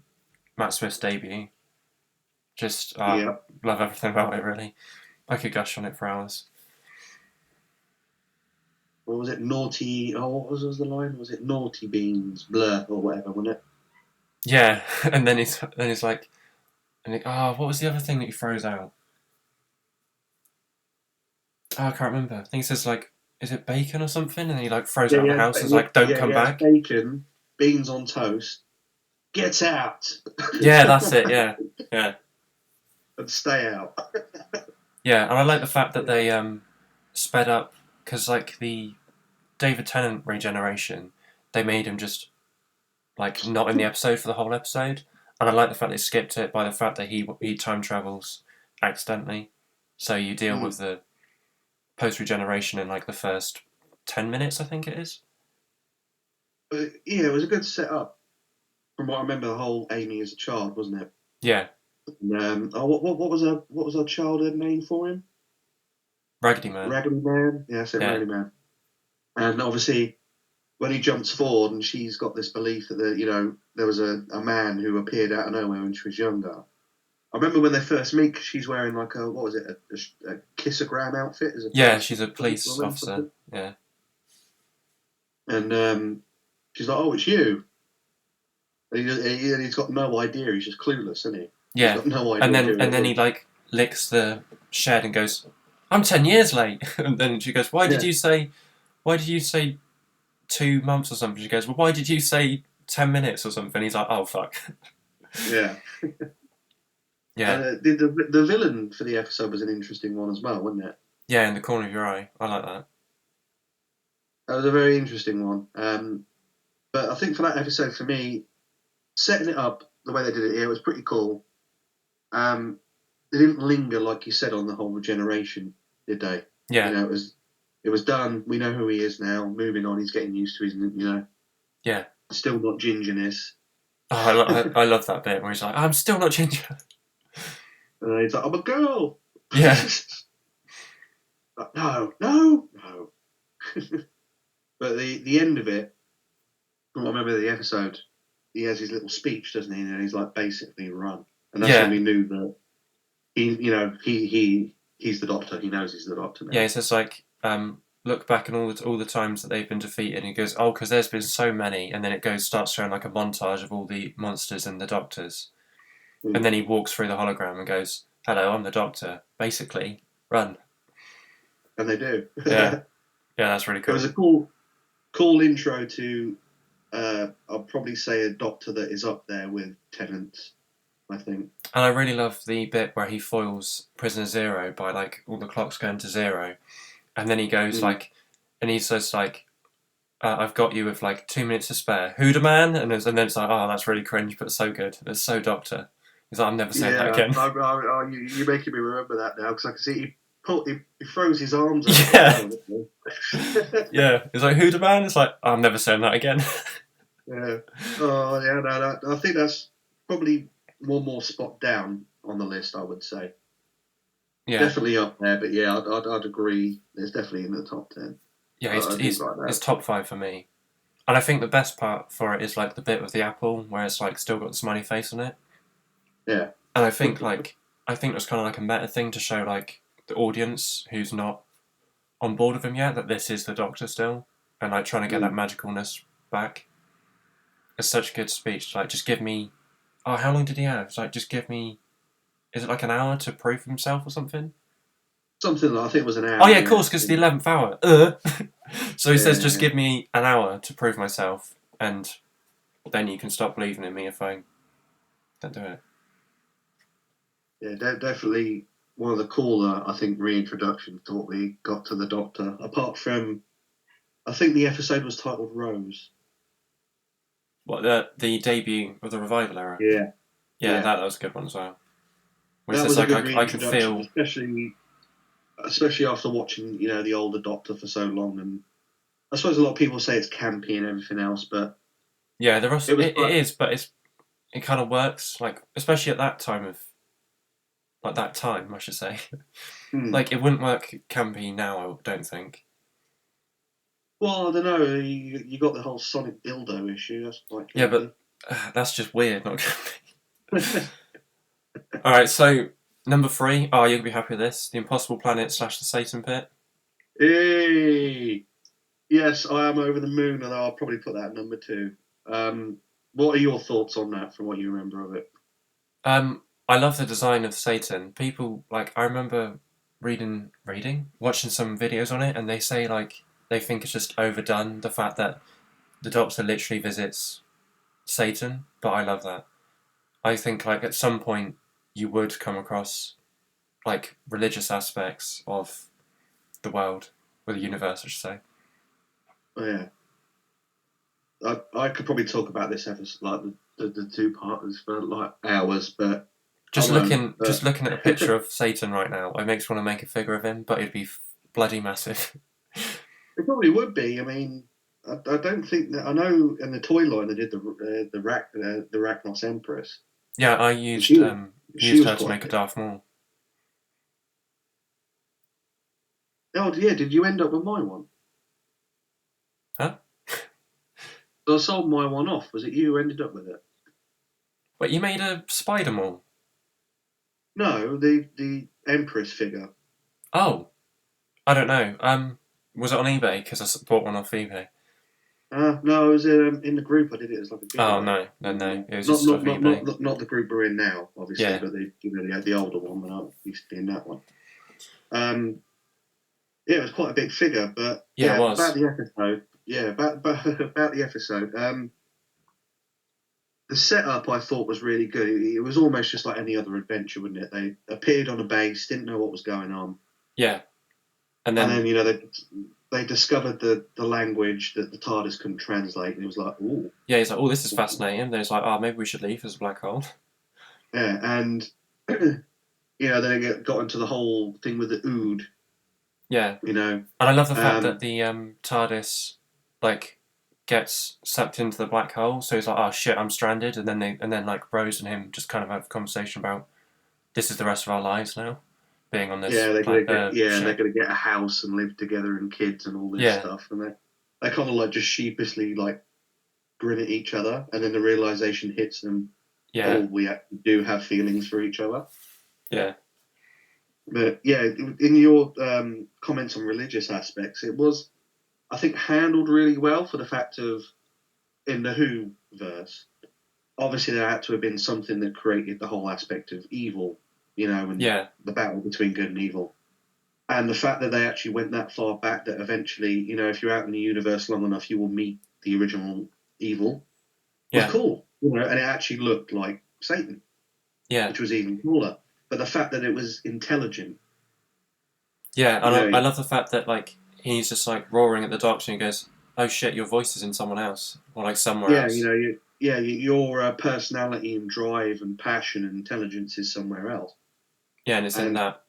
Matt Smith's debut. Just yeah. love everything about it, really. I could gush on it for hours. What was it? Naughty. Oh, what was the line? Was it naughty beans, blur, or whatever? Wasn't it? Yeah, and then he's like, what was the other thing that he throws out? Oh, I can't remember. I think he says like, is it bacon or something? And then he like throws it out of the house and is like, don't come Yeah. back. Bacon, beans on toast. Get out Yeah, that's it. Yeah, yeah, and stay out. yeah. And I like the fact that they sped up because like the David Tennant regeneration, they made him just like not in the episode for the whole episode, and I like the fact they skipped it by the fact that he time travels accidentally, so you deal Mm. with the post regeneration in like the first 10 minutes, I think it is. But yeah, it was a good setup. From what I remember, the whole Amy as a child, wasn't it? Yeah, What was our childhood name for him? Raggedy Man. Raggedy Man. Yeah, I said Yeah, Raggedy Man. And obviously, when he jumps forward, and she's got this belief that there was a man who appeared out of nowhere when she was younger. I remember when they first meet, 'cause she's wearing like what was it, a kissogram outfit as a yeah. police She's a police woman or officer. something. Yeah, And she's like, "Oh, it's you." And he's got no idea. He's just clueless, isn't he? He's yeah. got no And idea then who and it then is. he like licks the shed and goes, "I'm 10 years late." And then she goes, "Why did Yeah, you say? Why did you say 2 months or something?" She goes, "Well, why did you say 10 minutes or something?" He's like, "Oh fuck." yeah. Yeah, The villain for the episode was an interesting one as well, wasn't it? yeah. In the corner of your eye, I like that. That was a very interesting one. But I think for that episode, for me, setting it up the way they did it here was pretty cool. They didn't linger, like you said, on the whole regeneration, did they? Yeah, It was done. We know who he is now. Moving on, he's getting used to his, yeah. still not gingerness. Oh, I love that bit where he's like, I'm still not ginger. He's like, I'm a girl. Yeah, Like, no, no, no. But the end of it, from what I remember the episode, he has his little speech, doesn't he? And he's like, basically, run. And that's when yeah, we knew that he's the Doctor. He knows he's the Doctor now. yeah. He says like, look back at all the times that they've been defeated. And he goes, oh, because there's been so many. And then it starts showing like a montage of all the monsters and the Doctors. And then he walks through the hologram and goes, hello, I'm the Doctor. Basically, run. And they do. Yeah, yeah, that's really It cool. was a cool intro to. I'll probably say a Doctor that is up there with Tennant's, I think. And I really love the bit where he foils Prisoner Zero by like all the clocks going to zero, and then he goes like, and he says like, "I've got you with like 2 minutes to spare." Who the man? And then it's like, "Oh, that's really cringe, but so good. It's so Doctor." He's like, "I'm never saying that again." You're making me remember that now because I can see he throws his arms up. Yeah, yeah. It's like, "Who the man?" It's like, "I'm never saying that again." Yeah. Oh, yeah. No, I think that's probably one more spot down on the list. I would say. Yeah, Definitely up there, but yeah, I'd agree. It's definitely in the top 10. yeah. I do He's like that. it's top 5 for me. And I think the best part for it is like the bit with the apple where it's like still got the smiley face on it. Yeah. And I think that's kind of like a meta thing to show like the audience who's not on board with him yet that this is the Doctor still, and like trying to get that magicalness back. It's such a good speech. Like, just give me. Oh, how long did he have? It's like, just give me. Is it like an hour to prove himself or something? Something like, I think it was an hour. Oh yeah, of course, because the 11th hour. So he says, just Yeah. give me an hour to prove myself, and then you can stop believing in me if I don't do it. Yeah, definitely one of the cooler, I think, reintroductions that we got to the Doctor. Apart from, I think the episode was titled Rose. What the debut of the revival era? Yeah, Yeah, yeah. that was a good one as well. Where he That says was a like good I can reintroduction, feel. especially after watching, the older Doctor for so long. And I suppose a lot of people say it's campy and everything else, but Yeah, it was it is, but it kind of works. Like especially at that time of like that time, I should say. Like it wouldn't work campy now. I don't think. Well, I don't know. You got the whole Sonic dildo issue. That's quite Yeah, campy. but that's just weird, not campy. All right, so number 3. Oh, you'll be happy with this: the Impossible Planet / the Satan Pit. Hey, yes, I am over the moon, and I'll probably put that at number 2. What are your thoughts on that, from what you remember of it? I love the design of Satan. People like I remember watching some videos on it, and they say like they think it's just overdone the fact that the Doctor literally visits Satan. But I love that. I think like at some point you would come across like religious aspects of the world or the universe, I should say. Oh, yeah, I could probably talk about this episode, like the two partners, for like hours, but I won't. Just looking at a picture of Satan right now, it makes me want to make a figure of him, but it'd be bloody massive. It probably would be. I mean, I don't think that. I know in the toy line they did the Rachnos Empress. Yeah, I She was she used was her to quite make a big. Darth Maul. Oh yeah, did you end up with my one? Huh? So I sold my one off. Was it you who ended up with it? Wait, you made a Spider Maul? No, the Empress figure. Oh, I don't know. Was it on eBay? Because bought one off eBay. No, it was in the group. I did it as like a Oh giveaway. no. It was Not just not off not eBay. not the group we're in now, obviously, Yeah. but the older one when I used to be in that one. Yeah, it was quite a big figure, but Yeah, it was. about the episode. Yeah, about the episode. The setup I thought was really good. It was almost just like any other adventure, wouldn't it? They appeared on a base, didn't know what was going on. Yeah. And And then then they discovered the language that the TARDIS couldn't translate, and it was like, ooh, yeah, he's like, oh, this is fascinating. Then it's like, oh, maybe we should leave as a black hole. yeah, and then it got into the whole thing with the Ood, Yeah, you know, and I love the fact that um, the TARDIS like gets sucked into the black hole. So he's like, oh shit, I'm stranded. And then like Rose and him just kind of have a conversation about this is the rest of our lives now, being on this and they're ship. gonna get a house and live together and kids and all this Yeah, stuff, and they kind of like just sheepishly like grin at each other, and then the realization hits them, oh, yeah, we do have feelings for each other. yeah, But yeah, in your comments on religious aspects, it was, I think, handled really well for the fact of, in the Who verse, obviously there had to have been something that created the whole aspect of evil, and yeah, the battle between good and evil. And the fact that they actually went that far back that eventually, if you're out in the universe long enough, you will meet the original evil was yeah, cool, and it actually looked like Satan, yeah, which was even cooler. But the fact that it was intelligent, yeah. you And know, I love the fact that like he's just like roaring at the doctor and he goes, oh shit, your voice is in someone else or like somewhere yeah, else. your personality and drive and passion and intelligence is somewhere else. Yeah, and it's in And that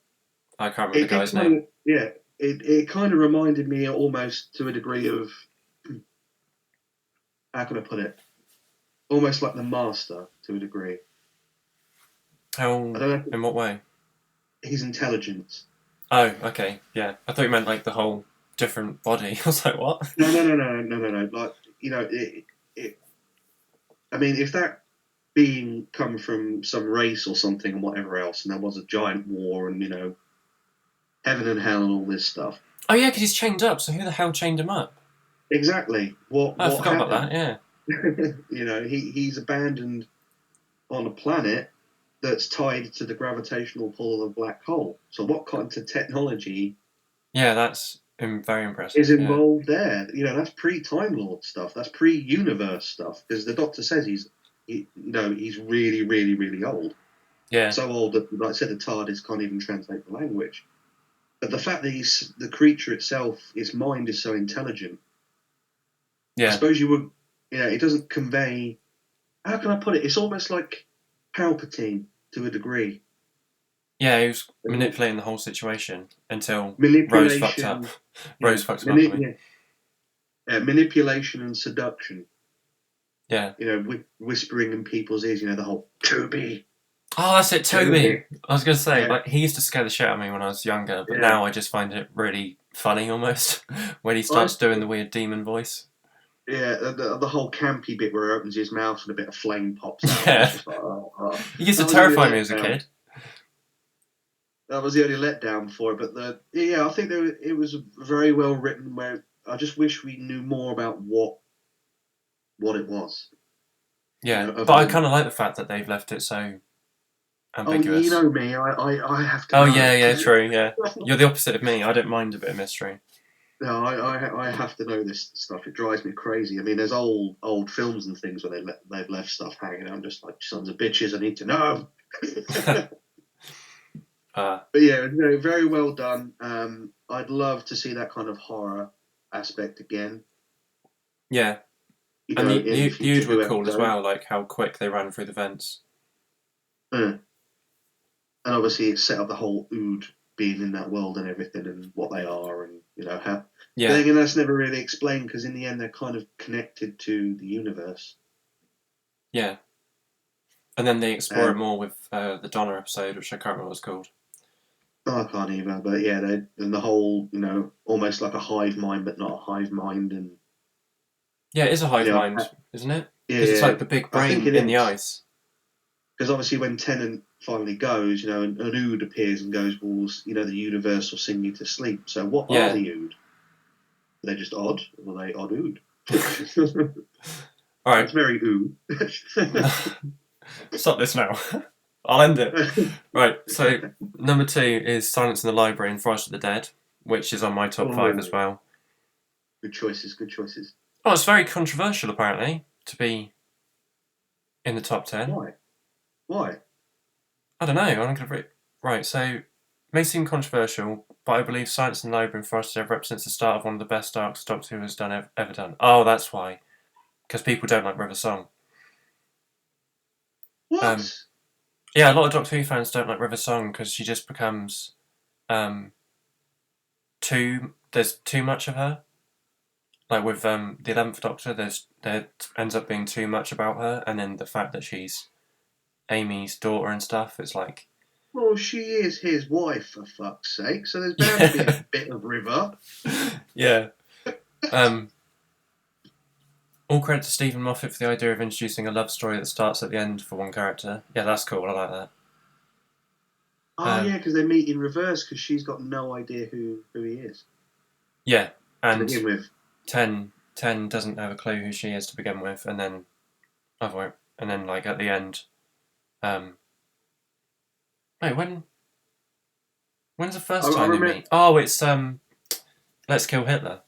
I can't remember the it guy's name. kind of, yeah, it kind of reminded me almost to a degree of, how can I put it? Almost like the Master to a degree. I How? don't know, In what way? his intelligence. Oh, okay, yeah. I thought you meant like the whole different body. I was like, what? No. Like, it. I mean, if that being come from some race or something and whatever else, and there was a giant war and heaven and hell and all this stuff. Oh yeah, because he's chained up. So who the hell chained him up? Exactly. What Oh, I what forgot about that. happened? Yeah, He's abandoned on a planet that's tied to the gravitational pull of a black hole. So what kind of technology yeah, that's very is impressive. Yeah, involved there? That's pre-Time Lord stuff. That's pre-universe stuff. Because the Doctor says he's really, really, really old. yeah, So old that, like I said, the TARDIS can't even translate the language. But the fact that the creature itself, its mind is so intelligent, I yeah, suppose you would, it doesn't convey. How can I put it? It's almost like Palpatine to a degree. yeah. He was manipulating the whole situation until Rose fucked up. Manipulation, yeah, Rose fucked him up. I mean, manipulation and seduction. yeah. Whispering in people's ears. The whole Toby. Oh, that's it, Toby. I was gonna say, Yeah, like, he used to scare the shit out of me when I was younger, but yeah. now I just find it really funny almost when he I, starts doing the weird demon voice. yeah, the whole campy bit where he opens his mouth and a bit of flame pops out. And it's Yeah, just like, oh. he used to That was the only terrify me as a letdown. kid. That was the only letdown for it. But I think it was very well written. Where I just wish we knew more about what it was. Yeah, Other but I than, kind of like the fact that they've left it so oh, you ambiguous. know me, I have to Oh know. yeah, yeah, true. Yeah, you're the opposite of me. I don't mind a bit of mystery. No, I have to know this stuff. It drives me crazy. I mean, there's old films and things where they've left stuff hanging out. I'm just like, sons of bitches, I need to know. uh, But yeah, very well done. I'd love to see that kind of horror aspect again. yeah, and the In the Ood future were Who cool as episodes. well. Like how quick they ran through the vents. Uh, and obviously, it set up the whole Ood being in that world and everything, and what they are, and how. But then Yeah, again, that's never really explained because in the end, they're kind of connected to the universe. yeah, and then they explore it And more with the Donna episode, which I can't remember what it's called. I can't either. But yeah, and the whole, almost like a hive mind, but not a hive mind, and Yeah, it is a you hive know, mind, isn't it? Because it's yeah, like the big I think brain it in the is. ice. Because obviously, when Tennant finally goes, an Ood appears and goes, well, the universe will sing you to sleep. So what are Yeah. the Ood? Are they just odd? Or are they odd Ood? All right. That's very Ood. Stop this now. I'll end it. Right. So number 2 is Silence in the Library and Frost of the Dead, which is on my top 5 as Oh, well. good choices, good choices. Oh, it's very controversial apparently to be in the top 10. Why? Why? I don't know. I'm gonna right. So may seem controversial, but I believe Science and Library and Forest represents the start of one of the best arcs Doctor Who has ever done. Oh, that's why. Because people don't like River Song. Um, What? yeah, a lot of Doctor Who fans don't like River Song because she just becomes um, there's too much of her. Like with the 11th Doctor, there ends up being too much about her, and then the fact that she's Amy's daughter and stuff, it's like... Well, she is his wife, for fuck's sake, so there's bound to be a bit of River. Yeah. All credit to Stephen Moffat for the idea of introducing a love story that starts at the end for one character. Yeah, that's cool. I like that. Oh, yeah, because they meet in reverse because she's got no idea who he is. Yeah, and to begin with. 10 doesn't have a clue who she is to begin with, and then like at the end, wait, when's the first time they meet? Oh, it's Let's Kill Hitler.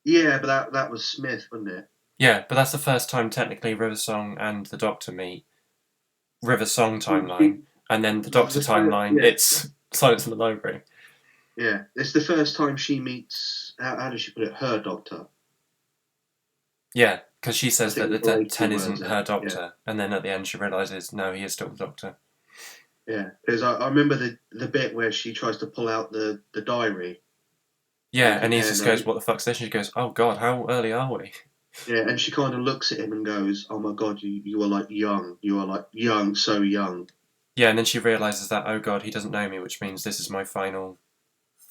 Yeah, but that was Smith, wasn't it? Yeah, but that's the first time technically River Song and the Doctor meet. River Song timeline, and then the Doctor timeline. Yeah. It's Silence in the Library. Yeah, it's the first time she meets. How does she put it? Her Doctor. Yeah, because she says that the 10 isn't her Doctor, and then at the end she realises no, he is still the Doctor. Yeah, because I remember the bit where she tries to pull out the diary. Yeah, and he just goes, "What the fuck's this?" And she goes, "Oh God, how early are we?" Yeah, and she kind of looks at him and goes, "Oh my God, you are like young. You are like young, so young." Yeah, and then she realises that, oh God, he doesn't know me, which means this is my final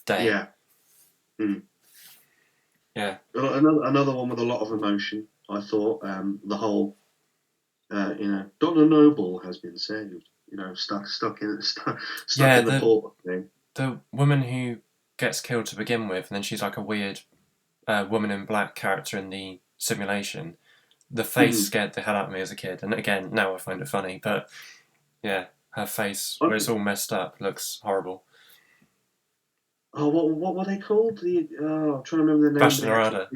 day. Yeah. Mm. Yeah. Another one with a lot of emotion. I thought the whole, Dr. Noble has been saved. Stuck in the port thing. The woman who gets killed to begin with, and then she's like a weird woman in black character in the simulation. The face scared the hell out of me as a kid, and again, now I find it funny, but yeah, her face, where it's all messed up, looks horrible. Oh, what were they called? I'm trying to remember the name. Vashta Nerada.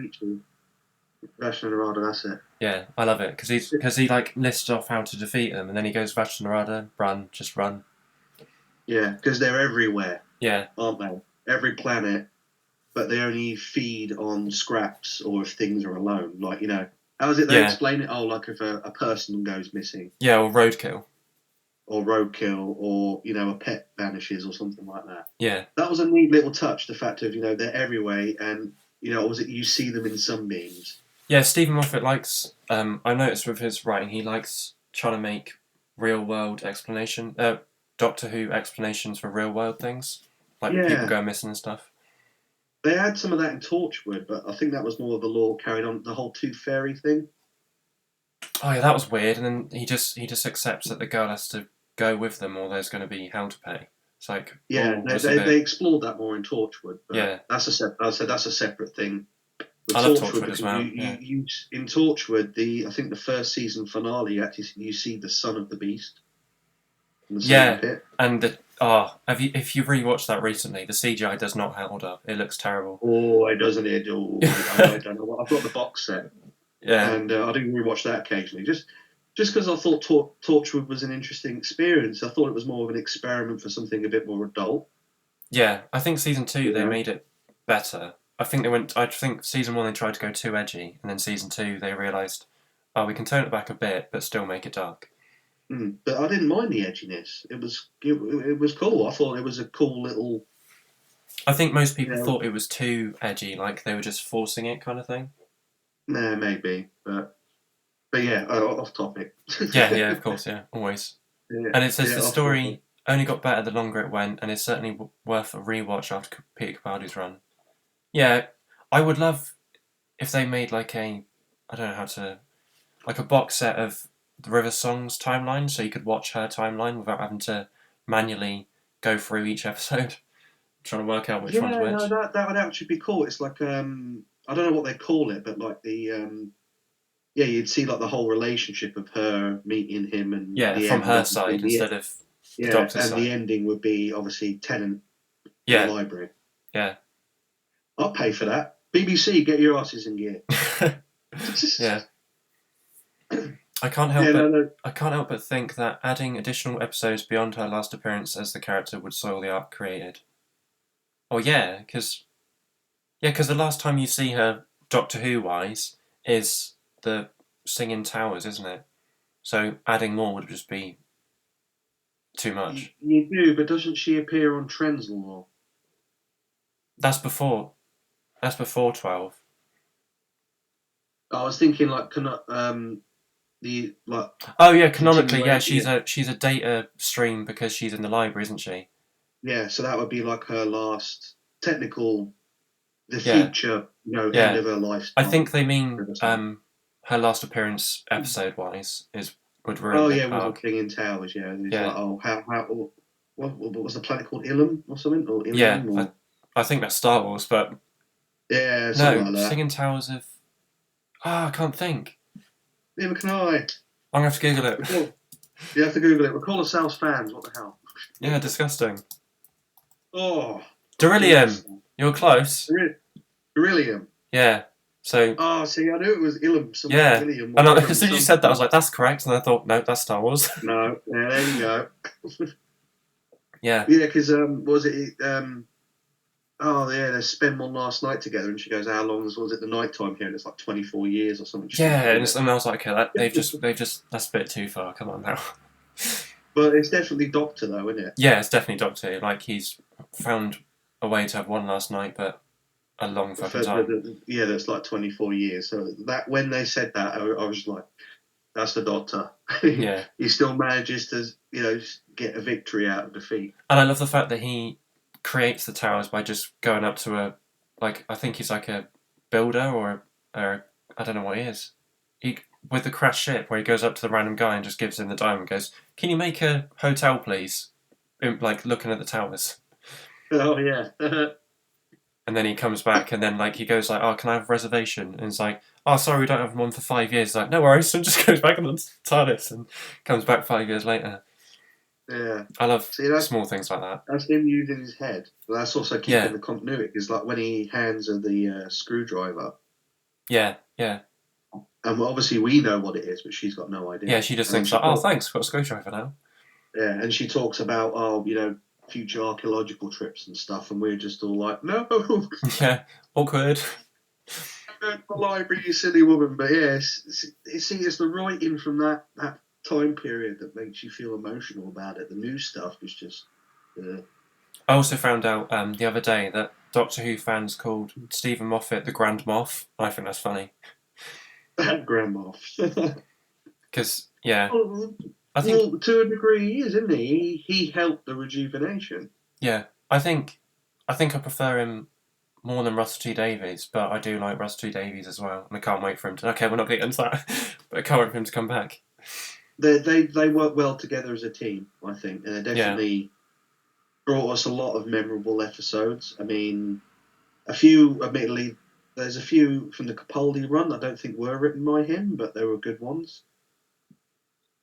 Vashta Nerada, that's it. Yeah, I love it because he like lists off how to defeat them, and then he goes Vashta Nerada, run, just run. Yeah, because they're everywhere. Yeah, aren't they? Every planet, but they only feed on scraps or if things are alone. Like how is it they explain it? Oh, like if a person goes missing. Yeah, or roadkill. Or roadkill, or a pet vanishes, or something like that. Yeah, that was a neat little touch. The fact of they're everywhere, and you see them in sunbeams. Yeah, Stephen Moffat likes. I noticed with his writing, he likes trying to make real world Doctor Who explanations for real world things, like people go missing and stuff. They had some of that in Torchwood, but I think that was more of the lore carried on, the whole Tooth Fairy thing. Oh yeah, that was weird. And then he just accepts that the girl has to go with them, or there's going to be hell to pay. It's like they explored that more in Torchwood. But that's a separate thing. I love Torchwood as well. In Torchwood, I think the first season finale, you see the son of the beast. Pit. And if you rewatched that recently, the CGI does not hold up. It looks terrible. Oh, it doesn't. I don't know. I've got the box set. Yeah. And I do rewatch that occasionally. Just because I thought Torchwood was an interesting experience. I thought it was more of an experiment for something a bit more adult. Yeah, I think season 2 they made it better. I think season 1 they tried to go too edgy, and then season 2 they realised, oh, we can tone it back a bit, but still make it dark. But I didn't mind the edginess. It was cool. I thought it was a cool little... I think most people thought it was too edgy, like they were just forcing it kind of thing. Nah, maybe, but yeah, off topic. yeah, of course, yeah, always. Yeah, and it says the story only got better the longer it went, and is certainly worth a rewatch after Peter Capaldi's run. Yeah, I would love if they made like a box set of the River Song's timeline, so you could watch her timeline without having to manually go through each episode, trying to work out which one's which. No, that would actually be cool. It's like I don't know what they call it, but like the you'd see like the whole relationship of her meeting him and from her side instead of the Doctor's side. And the ending would be obviously Tennant in the library. Yeah, I'll pay for that. BBC, get your asses in gear. Yeah. I can't help Yeah, but no. I can't help but think that adding additional episodes beyond her last appearance as the character would soil the arc created. Oh because the last time you see her Doctor Who wise is the Singing Towers, isn't it? So adding more would just be too much. You do, but doesn't she appear on Trends Law? That's before. That's before 12. I was thinking like the like Oh yeah, canonically, yeah, continuation. she's a data stream because she's in the library, isn't she? Yeah, so that would be like her last technical, the Yeah, future, end yeah. of her I lifetime. think they mean her last appearance episode wise is would ruin Oh the yeah, was a arc. thing in Towers. Yeah, and it's like, Yeah, oh, how what was the planet called? Ilum or something, or yeah. Ilium, or I think that's Star Wars, but yeah, something no, like that. Singing Towers of. I can't think. Neither can I. I'm gonna have to Google it. You have to Google it. We call ourselves fans. What the hell? Yeah, disgusting. Oh, Beryllium. You're close. Beryllium. Yeah. So Oh, see, I knew it was Ilum, something yeah, Ilium, and or Ilum, as soon as you said that, I was like, "That's correct," and I thought, "No, that's Star Wars." no, yeah, there you go. Yeah. Yeah, because what was it? Oh yeah, they spend one last night together, and she goes, "How long was it the night time here?" And it's like 24 years or something. Yeah, Stupid, and I was like, okay, they've just that's a bit too far. Come on now. But it's definitely Doctor though, isn't it? Yeah, it's definitely Doctor Who. Like he's found a way to have one last night, but a long fucking time. Yeah, that's like 24 years. So that when they said that, I was like, "That's the Doctor." Yeah, He still manages to, get a victory out of defeat. and I love the fact that he creates the towers by just going up to I think he's like a builder or I don't know what he is. He with the crash ship where he goes up to the random guy and just gives him the diamond and goes, "Can you make a hotel, please?" Like looking at the towers. Oh yeah. And then he comes back, and then he goes like, "Oh, can I have a reservation?" And it's like, "Oh, sorry, we don't have one for 5 years." He's like, "No worries," and just goes back on the TARDIS and comes back 5 years later. Yeah. I love See, small things like that. that's him using his head. But that's also keeping Yeah, the continuity. Because like when he hands her the screwdriver, yeah, yeah, and obviously we know what it is, but she's got no yeah. idea. She just And then thinks like, "Oh, thanks, got a screwdriver now." yeah, and she talks about future archaeological trips and stuff, and we're just all like, no, Yeah, awkward. go to the library, you silly woman. But yeah, it's the writing from that time period that makes you feel emotional about it. The new stuff is just. I also found out the other day that Doctor Who fans called Stephen Moffat the Grand Moff. I think that's funny Grandma. because yeah, I think Well, to a degree, he is, isn't he? He helped the rejuvenation. yeah, I think I prefer him more than Russell T Davies, but I do like Russell T Davies as well, and I can't wait for him to. Okay, we're not getting into that, but I can't wait for him to come back. They work well together as a team, I think, and they Yeah, definitely brought us a lot of memorable episodes. I mean, a few, admittedly, there's a few from the Capaldi run I don't think were written by him, but they were good ones.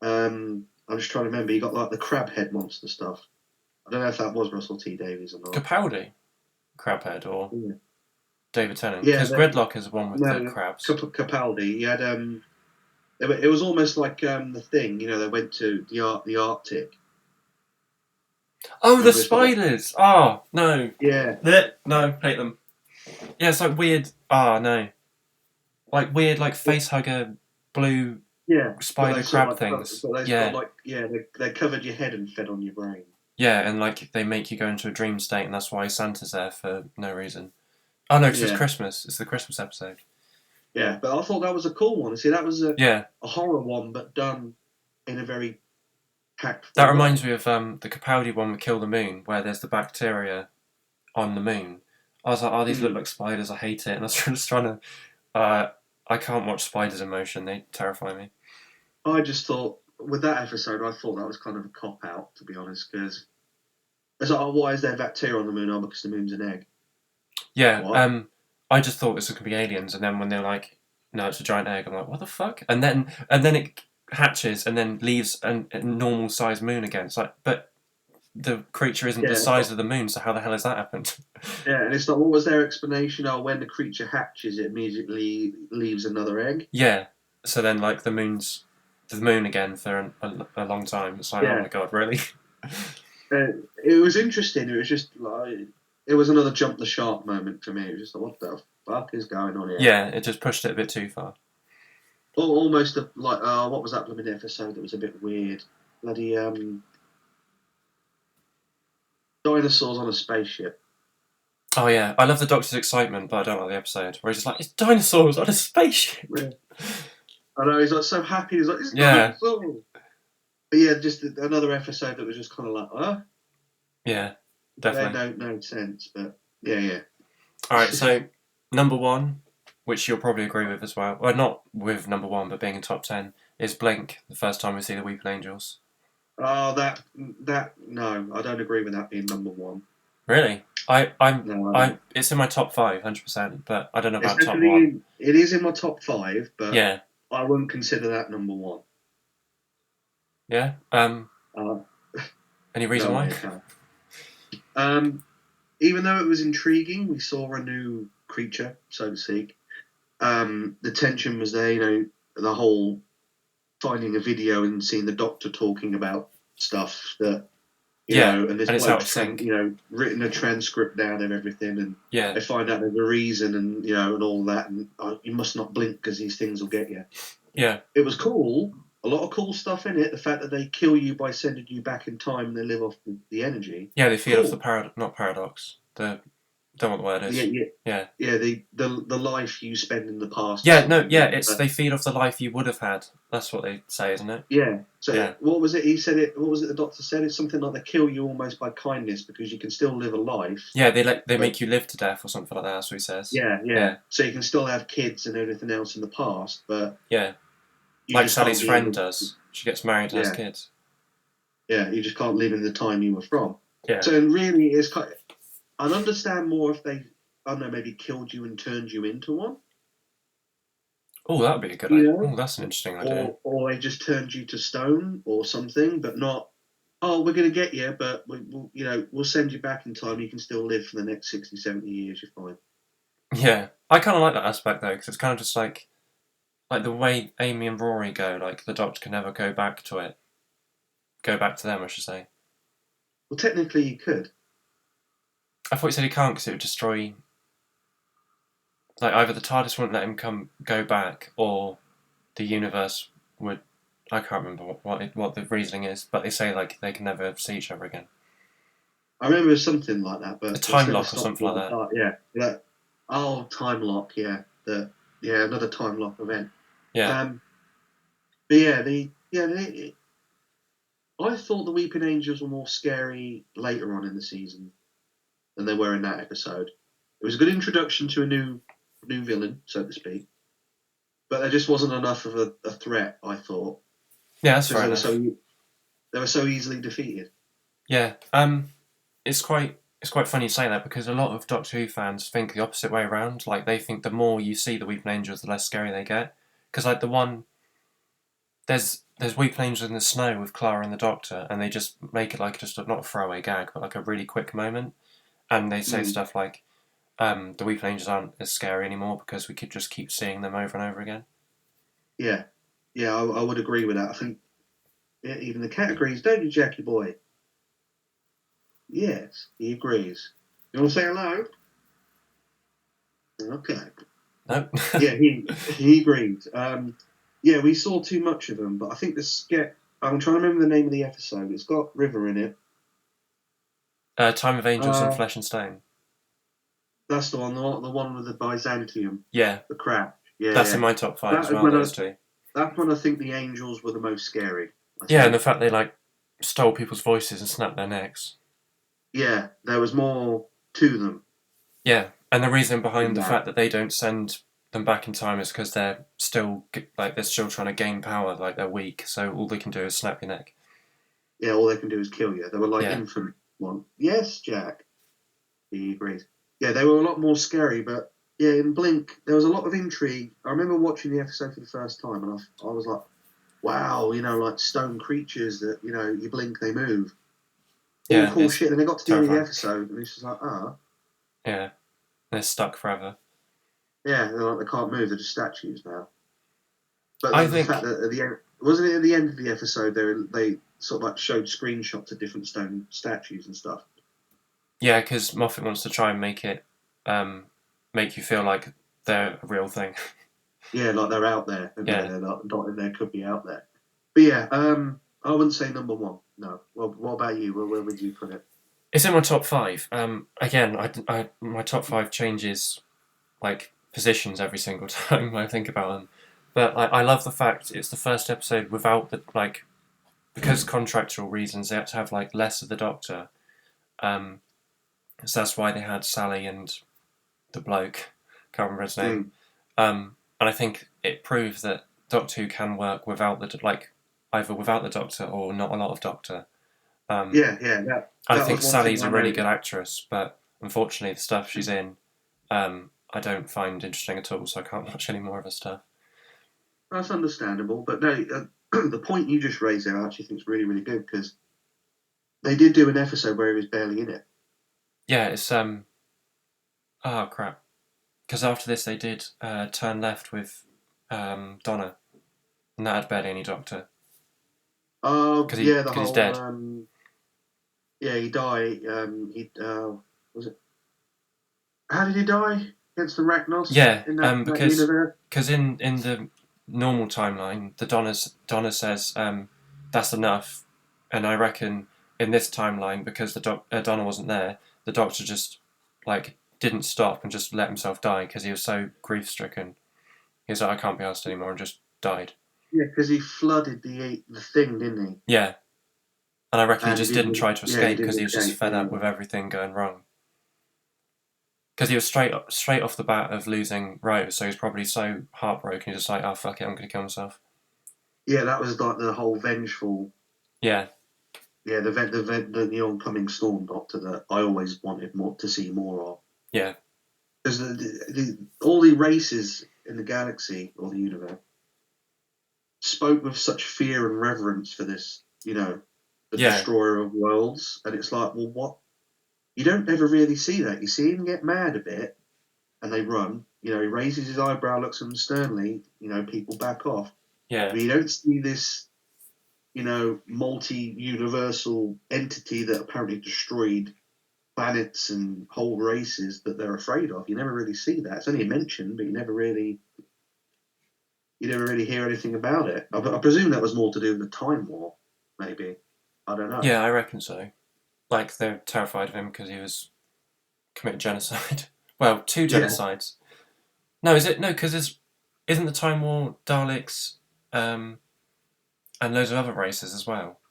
I'm just trying to remember. You got like the crab head monster stuff. I don't know if that was Russell T Davies or not. Capaldi, Crabhead, or Yeah, David Tennant, yeah because Gridlock is the one with the no, crabs. Capaldi. He had it was almost like the thing. They went to the Arctic. Oh, And the we've got spiders! Oh no, yeah, no, hate them. Yeah, it's like weird. Oh no, like weird, like face hugger blue yeah. But spider they sort of crab like, things. but they sort of Yeah, like, yeah, they covered your head and fed on your brain. yeah, and they make you go into a dream state, and that's why Santa's there for no reason. Oh no, because it's Yeah, Christmas. It's the Christmas episode. yeah. But I thought that was a cool one. See, that was Yeah, a horror one, but done in a very that tactful reminds way. me of the Capaldi one with Kill the Moon, where there's the bacteria on the moon. I was like, oh, these look Mm. like spiders. I hate it, and I was just trying to. I can't watch spiders in motion. They terrify me. I just thought with that episode, I thought that was kind of a cop out, to be honest, because it's like, oh, why is there bacteria on the moon? Oh, because the moon's an egg. Yeah, What? I just thought this was gonna be aliens, and then when they're like, "No, it's a giant egg," I'm like, "What the fuck?" And then it hatches and then leaves a normal sized moon again. It's like, but the creature isn't the Yeah, size of the moon, so how the hell has that happened? yeah, and it's like, what was their explanation? Oh, when the creature hatches, it immediately leaves another egg. Yeah. So then the moon's the moon again for a long time. It's like, oh Yeah. my god, really? It was interesting. It was just like it was another jump the shark moment for me. It was just like, what the fuck is going on here? Yeah, it just pushed it a bit too far. Almost like what was that blooming episode that was a bit weird? Bloody dinosaurs on a spaceship. Oh yeah, I love the Doctor's excitement, but I don't like the episode where he's just like, it's dinosaurs on a spaceship. Yeah. I know he's like so happy. He's like, it's Yeah. dinosaurs. But yeah, just another episode that was just kind of like, huh? Yeah, definitely. They don't make sense, but yeah. All right, so number one, which you'll probably agree with as well. Well, not with number one, but being in top 10, is Blink. The first time we see the Weeping Angels. Oh, that no, I don't agree with that being number one. Really? No, it's in my top 5, 100%, but I don't know about it's top 1. It is in my top 5, but Yeah. I wouldn't consider that number one. Yeah. Any reason why? Even though it was intriguing, we saw a new creature, so to speak. The tension was there, you know, the whole finding a video and seeing the Doctor talking about stuff that, you know, and it's out of sync. You know, written a transcript down and everything, and yeah, they find out there's a reason, and you know, and all that, and you must not blink because these things will get you. Yeah, it was cool. A lot of cool stuff in it. The fact that they kill you by sending you back in time and they live off the energy. Yeah, they feed off the not paradox. Don't know what the word is. Yeah. The life you spend in the past. Yeah, no, yeah, it's they feed off the life you would have had. That's what they say, isn't it? Yeah. So what was it? He said it. What was it? The Doctor said it's something like they kill you almost by kindness because you can still live a life. Yeah, they make you live to death or something like that. That's what he says. Yeah. So you can still have kids and everything else in the past, but like Sally's friend does. She gets married and has kids. Yeah, you just can't live in the time you were from. Yeah. So really, it's kind. I'd understand more if they, I don't know, maybe killed you and turned you into one. Oh, that'd be a good idea. Oh, that's an interesting idea. Or they just turned you to stone or something, but not. Oh, we're going to get you, but we'll send you back in time. You can still live for the next 60, 70 years. You're fine. Yeah, I kind of like that aspect though, because it's kind of just like the way Amy and Rory go. Like the Doctor can never go back to it. Go back to them, I should say. Well, technically, you could. I thought you said he can't because it would destroy. Like either the TARDIS wouldn't let him go back, or the universe would. I can't remember what the reasoning is, but they say like they can never see each other again. I remember something like that, but a time lock or something like that. Time lock. Yeah, another time lock event. Yeah. But I thought the Weeping Angels were more scary later on in the season than they were in that episode. It was a good introduction to a new villain, so to speak, but there just wasn't enough of a threat, I thought. Yeah, that's fair enough. They were so easily defeated. Yeah, it's quite funny you say that because a lot of Doctor Who fans think the opposite way around. Like they think the more you see the Weeping Angels, the less scary they get. Because like there's Weeping Angels in the snow with Clara and the Doctor, and they just make it like just not a throwaway gag, but like a really quick moment. And they say stuff like, the Weeping Angels aren't as scary anymore because we could just keep seeing them over and over again. Yeah, I would agree with that. I think even the cat agrees, don't you, Jackie boy? Yes, he agrees. You want to say hello? Okay. No. Yeah, he agrees. We saw too much of them, but I think I'm trying to remember the name of the episode. It's got River in it. Time of Angels and Flesh and Stone. That's the one. The one with the Byzantium. Yeah. The crab. Yeah. That's in my top 5 as well. Those two. That's when I think the angels were the most scary. Yeah, and the fact they stole people's voices and snapped their necks. Yeah, there was more to them. Yeah, and the reason behind the fact that they don't send them back in time is because they're still trying to gain power. Like they're weak, so all they can do is snap your neck. Yeah, all they can do is kill you. They were infant one. Yes, Jack. He agrees. Yeah, they were a lot more scary, but yeah, in Blink there was a lot of intrigue. I remember watching the episode for the first time, and I was like, wow, like stone creatures that you blink they move. All cool shit, and they got to do the episode, and it's just like, yeah, they're stuck forever. Yeah, they can't move; they're just statues now. But I think the fact that wasn't it at the end of the episode they sort of like showed screenshots of different stone statues and stuff? Yeah, because Moffat wants to try and make you feel like they're a real thing. Yeah, like they're out there, and Yeah. they're not in there, could be out there. But yeah, I wouldn't say number one. No. Well, what about you? Where would you put it? It's in my top five. Again, my top five changes like positions every single time I think about them. But I love the fact it's the first episode without the like because contractual reasons they had to have like less of the Doctor. So that's why they had Sally and the bloke, can't remember his name. And I think it proves that Doctor Who can work without the like either without the Doctor or not a lot of Doctor. Yeah, I that think was one thing Sally's I a really noticed. good actress, but unfortunately the stuff she's in, I don't find interesting at all, so I can't watch any more of her stuff. That's understandable, but no, the point you just raised there I actually think is really, really good because they did do an episode where he was barely in it. Yeah, it's oh crap, because after this they did Turn Left with Donna, and that had barely any Doctor Oh, because yeah, the he's whole dead. yeah, he died. He was it? How did he die against the Rachnos Yeah, in that because universe? in the normal timeline, the Donna says that's enough, and I reckon in this timeline because Donna wasn't there, the Doctor just like didn't stop and just let himself die because he was so grief stricken. He was like, I can't be asked anymore, and just died. Yeah, because he flooded the thing, didn't he? Yeah, and I reckon he And he just didn't didn't. try to Yeah, he escape didn't because he was just escape. fed Yeah. up with everything going wrong. Because he was straight off the bat of losing Rose, so he's probably so heartbroken. He's just like, oh fuck it, I'm gonna kill myself. Yeah, that was like the whole vengeful. Yeah, Yeah, the oncoming Storm Doctor that I always wanted more to see more of. yeah, Because all the races in the galaxy or the universe spoke with such fear and reverence for this, the yeah, destroyer of worlds, and it's like, well, what? You don't ever really see that. You see him get mad a bit, and they run. He raises his eyebrow, looks at them sternly. People back off. yeah, But you don't see this, multi-universal entity that apparently destroyed planets and whole races that they're afraid of. You never really see that. It's only mentioned, but you never really hear anything about it. I presume that was more to do with the Time War, maybe. I don't know. yeah. I reckon so. Like they're terrified of him because he was committed genocide. Well, two Yeah, genocides. No, is it no? Because isn't the Time War Daleks and loads of other races as well?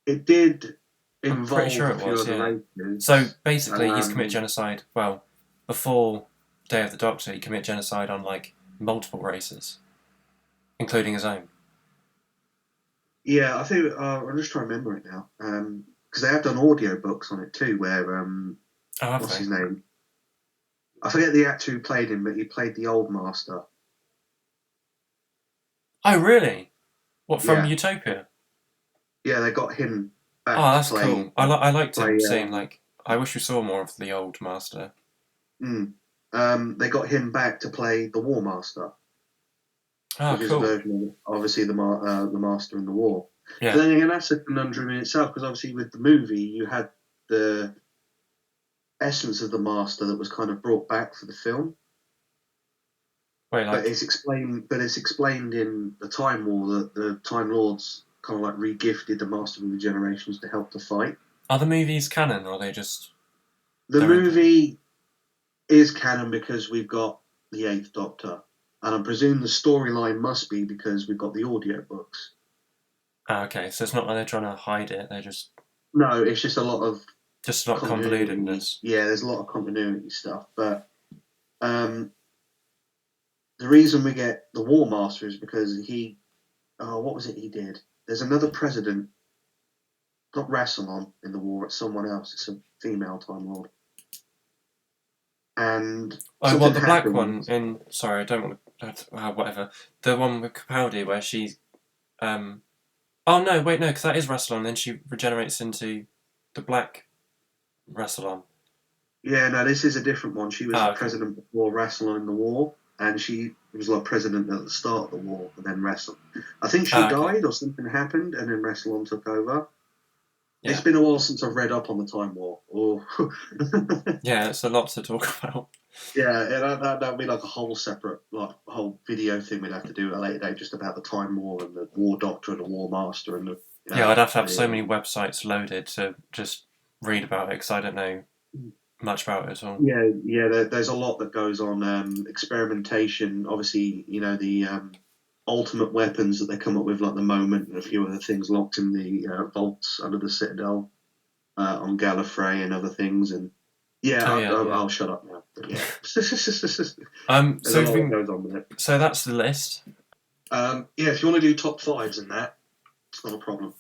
it did I'm pretty involve sure a it few was. other Yeah. So races. basically, he's committed genocide. Well, before Day of the Doctor, he committed genocide on like multiple races, including his own. Yeah, I think I'm just trying to remember it now. Because they have done audio books on it too, where Oh, have what's they? his name? I forget the actor who played him, but he played the old master. Oh, really? What from Yeah, Utopia? yeah, they got him back Oh, to that's cool. play I liked play. him seeing like. I wish we saw more of the old master. Mm, they got him back to play the War Master, Oh, which is a cool. version of obviously the Master in the War. But Yeah. then again, that's a conundrum in itself because obviously with the movie you had the essence of the Master that was kind of brought back for the film. Wait, But like, it's explained. But it's explained in the Time War that the Time Lords kind of like regifted the Master of the Generations to help the fight. are the movies canon or are they just The their own thing? movie is canon because we've got the Eighth Doctor, and I presume the storyline must be because we've got the audio books. Ah, okay, so it's not like they're trying to hide it. They're No, it's just a lot of just a lot of continuity. convolutedness. Yeah, there's a lot of continuity stuff, but um, the reason we get the War Master is because he. Oh, what was it he did? There's another president not Rassilon in the war, it's someone else. It's a female Time Lord. And Oh, well, something the black one happens. in. Sorry, I don't want to. Whatever. The one with Capaldi where she. Oh no! Wait, no, because that is Rassilon. Then she regenerates into the black Rassilon. Yeah, no, this is a different one. She was the Ah, okay. president before Rassilon in the war. and she was like president at the start of the war, and then Wrestle. I think she Okay. died or something happened, and then Wrestle on took over. Yeah. It's been a while since I've read up on the Time War. Or Yeah, it's a lot to talk about. yeah, that'd be like a whole separate, like whole video thing we'd have to do at a later date, just about the Time War and the War Doctor and the War Master and the. Yeah, I'd have to have so many websites loaded to just read about it because I don't know much about it at all. Yeah. There's a lot that goes on. Experimentation, obviously, the ultimate weapons that they come up with, like the Moment and a few other things locked in the vaults under the Citadel on Gallifrey and other things. And I'll shut up now. But yeah, there's a lot that goes on with it. So that's the list. If you want to do top fives and that, it's not a problem.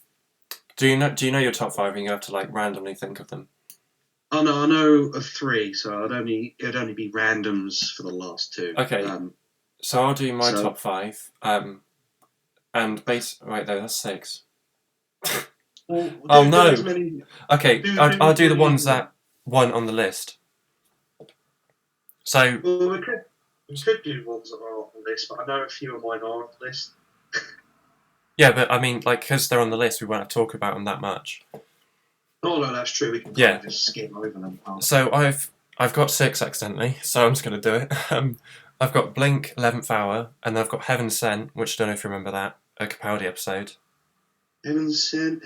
Do you know your top five, and you have to like randomly think of them? Oh no, I know of three, so it'd only be randoms for the last two. Okay, so I'll do my top five. And right there, that's six. Well, oh no. Okay, I'll do the ones that weren't on the list. So. Well, we could do ones that are on the list, but I know a few of mine are on the list. Yeah, but I mean, like, because they're on the list, we won't have to talk about them that much. Oh no, that's true. We can kind of just skim over them. So I've got six accidentally, so I'm just going to do it. I've got Blink, 11th Hour, and then I've got Heaven Sent, which I don't know if you remember that, a Capaldi episode. Heaven Sent.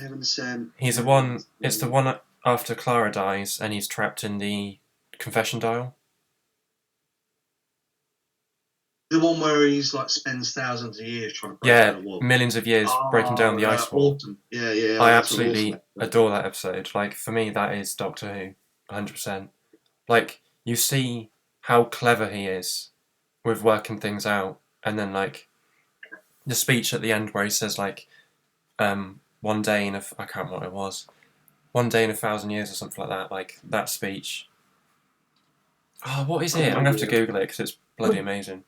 He's the one. It's the one after Clara dies, and he's trapped in the confession dial. The one where he's like spends thousands of years trying to break down the wall. Millions of years breaking down the ice wall. Awesome. Yeah. I absolutely adore that episode. Like, for me, that is Doctor Who, 100%. Like, you see how clever he is with working things out, and then like the speech at the end where he says like, one day in I can't remember what it was, 1 day in 1,000 years or something like that. Like that speech. Oh, what is it? I'm gonna have to Google it because it's bloody amazing.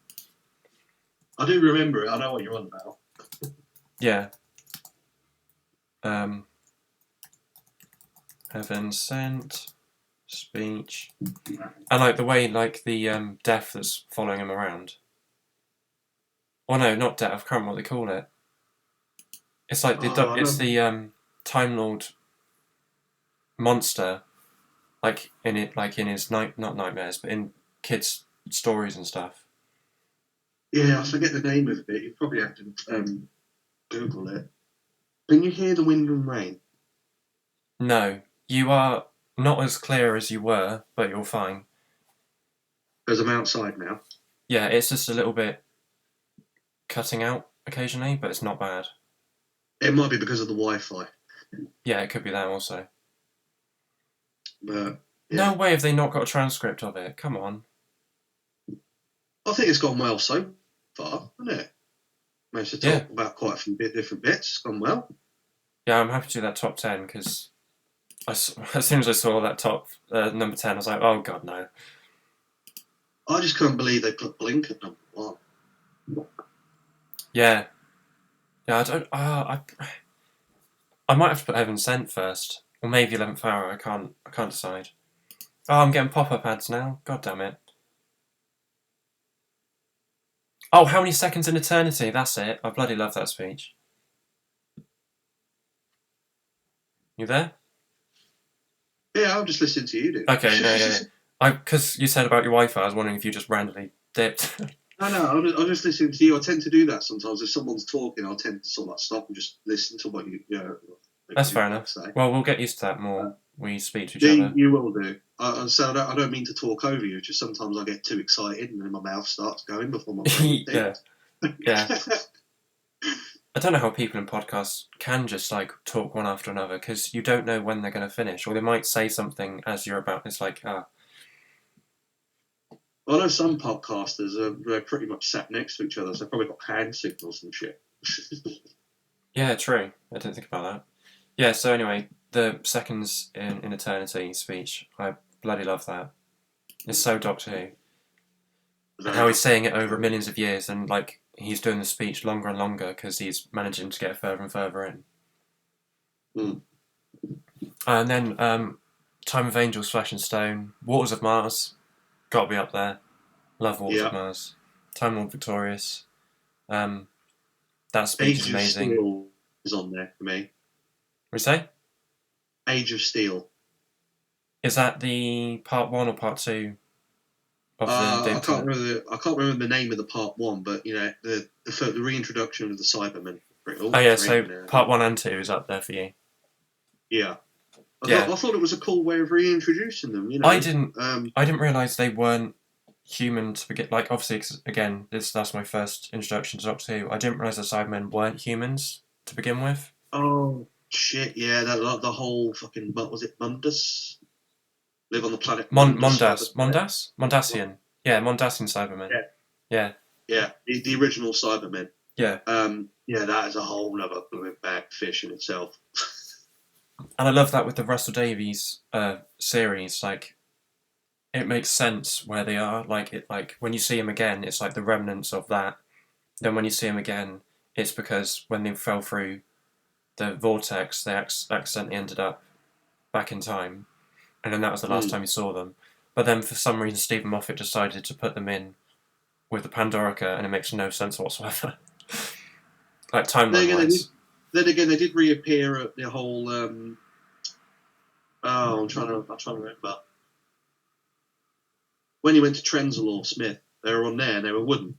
I do remember it. I know what you're on about. Yeah. Heaven Sent speech, and like the way like the death that's following him around. Oh no, not death. I can't remember what they call it. It's like the Time Lord monster, like in his not nightmares, but in kids' stories and stuff. Yeah, I forget the name of it. You probably have to Google it. Can you hear the wind and rain? No, you are not as clear as you were, but you're fine. Because I'm outside now. Yeah, it's just a little bit cutting out occasionally, but it's not bad. It might be because of the Wi-Fi. Yeah, it could be that also. But no way have they not got a transcript of it. Come on. I think it's gone well so far, hasn't it? Managed to talk about quite a few different bits. It's gone well. Yeah, I'm happy to do that top 10 because as soon as I saw that top number 10, I was like, oh god, no. I just couldn't believe they put Blink at number 1. Yeah. Yeah, I don't. I might have to put Heaven Sent first, or maybe 11th Hour. I can't decide. Oh, I'm getting pop-up ads now. God damn it. Oh, how many seconds in eternity? That's it. I bloody love that speech. You there? Yeah, I'm just listening to you, dude. Okay, no. Because you said about your Wi-Fi, I was wondering if you just randomly dipped. No, I'm just listening to you. I tend to do that sometimes. If someone's talking, I'll tend to sort of stop and just listen to what you know. That's fair enough. Say. Well, we'll get used to that more. We speak to each other. You will do. So I don't mean to talk over you. Just sometimes I get too excited and then my mouth starts going before my brain thinks. Yeah. I don't know how people in podcasts can just like talk one after another because you don't know when they're going to finish, or they might say something as you're about. It's like Well, I know some podcasters are pretty much sat next to each other, so they've probably got hand signals and shit. Yeah, true. I didn't think about that. Yeah, so anyway, the seconds in eternity speech, I bloody love that. It's so Doctor Who. And how he's saying it over millions of years, and like he's doing the speech longer and longer because he's managing to get further and further in. Mm. And then Time of Angels, Flesh and Stone, Waters of Mars, got to be up there. Love Waters of Mars. Time Lord Victorious. That speech is Age of amazing. Steel is on there for me. What do you say? Age of Steel. Is that the part 1 or part 2 of the I David can't Tennant? remember the name of the part 1, but the reintroduction of the Cybermen. Oh yeah, so part 1 and 2 is up there for you. Yeah. Yeah. I thought it was a cool way of reintroducing them. I didn't realise they weren't human to begin. Like, obviously, 'cause, again, that's my first introduction to Doctor Who. I didn't realise the Cybermen weren't humans to begin with. Oh shit! Yeah, the whole fucking what was it? Mundus live on the planet Mondasian. Yeah, Mondasian Cybermen. Yeah. Yeah. The original Cybermen. Yeah. Yeah, that is a whole other bag of fish in itself. And I love that with the Russell Davies series. Like, it makes sense where they are. Like when you see him again, it's like the remnants of that. Then when you see him again, it's because when they fell through the vortex, they accidentally ended up back in time, and then that was the last time you saw them. But then for some reason, Stephen Moffat decided to put them in with the Pandorica, and it makes no sense whatsoever. Like timeline-wise. Then again, they did reappear at the whole. I'm trying to remember. When you went to Trenzalore Smith, they were on there and they were wooden.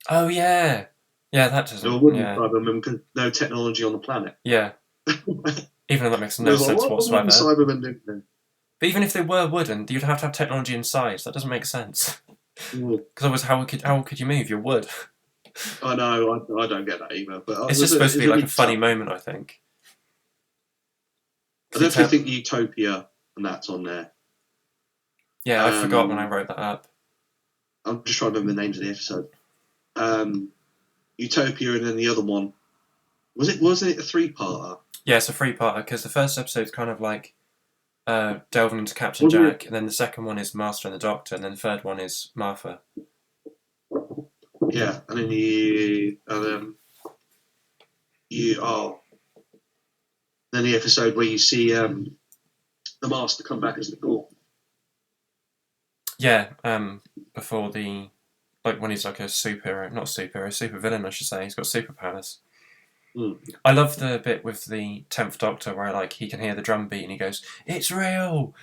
Oh yeah, yeah, that doesn't. They were wooden yeah. Cybermen because no technology on the planet. Yeah. Even though that makes no sense whatsoever. Cybermen do then? But even if they were wooden, you'd have to have technology inside. That doesn't make sense. Because otherwise, how could you move? You're wood. I know. I don't get that either. But it's just supposed to be like a funny moment, I think. I definitely think Utopia and that's on there. Yeah, I forgot when I wrote that up. I'm just trying to remember the names of the episode. Utopia and then the other one. Wasn't it a 3-parter? Yeah, it's a 3-parter because the first episode's kind of like delving into Captain Jack, and then the second one is Master and the Doctor, and then the third one is Martha. Yeah, and then then the episode where you see the Master come back as the Core. Yeah, before the when he's like a super villain, I should say. He's got superpowers. I love the bit with the 10th Doctor where like he can hear the drum beat and he goes, "It's real!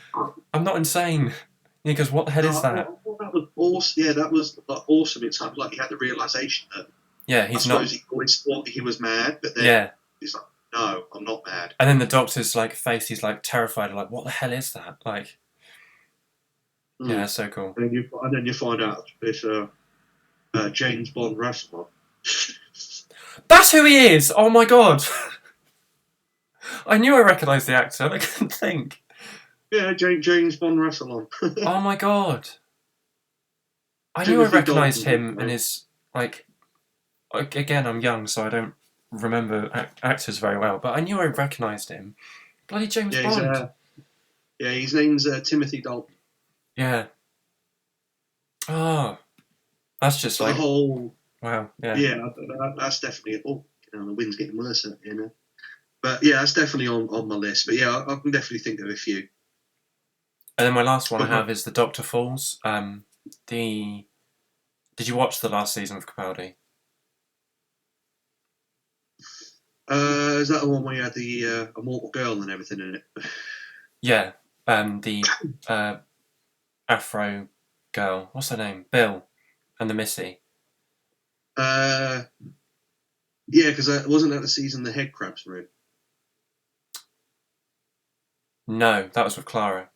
I'm not insane." And he goes, "What the hell is that?" That was awesome. Yeah, that was awesome. It sounded like he had the realization that he's not. He always thought he was mad, but then he's like, "No, I'm not mad." And then the Doctor's like face, he's like terrified, like, "What the hell is that?" Like, yeah, it's so cool. And then you find out it's James Bond wrestler. That's who he is! Oh my god! I knew I recognised the actor, but I couldn't think. Yeah, James Bond wrestler. Oh my god! I knew I recognised him and his, like, again, I'm young, so I don't remember actors very well, but I knew I recognised him. Bloody James Bond. His name's Timothy Dalton. Yeah. Oh. That's just the like... whole... Wow, yeah. Yeah, that's definitely... Oh, the wind's getting worse, But yeah, that's definitely on my list. But yeah, I can definitely think of a few. And then my last one I have is The Doctor Falls. Did you watch the last season of Capaldi? Is that the one where you had the immortal girl and everything in it? Yeah. The Afro girl. What's her name? Bill. And the Missy. Yeah, because wasn't that the season the head crabs were in? No, that was with Clara.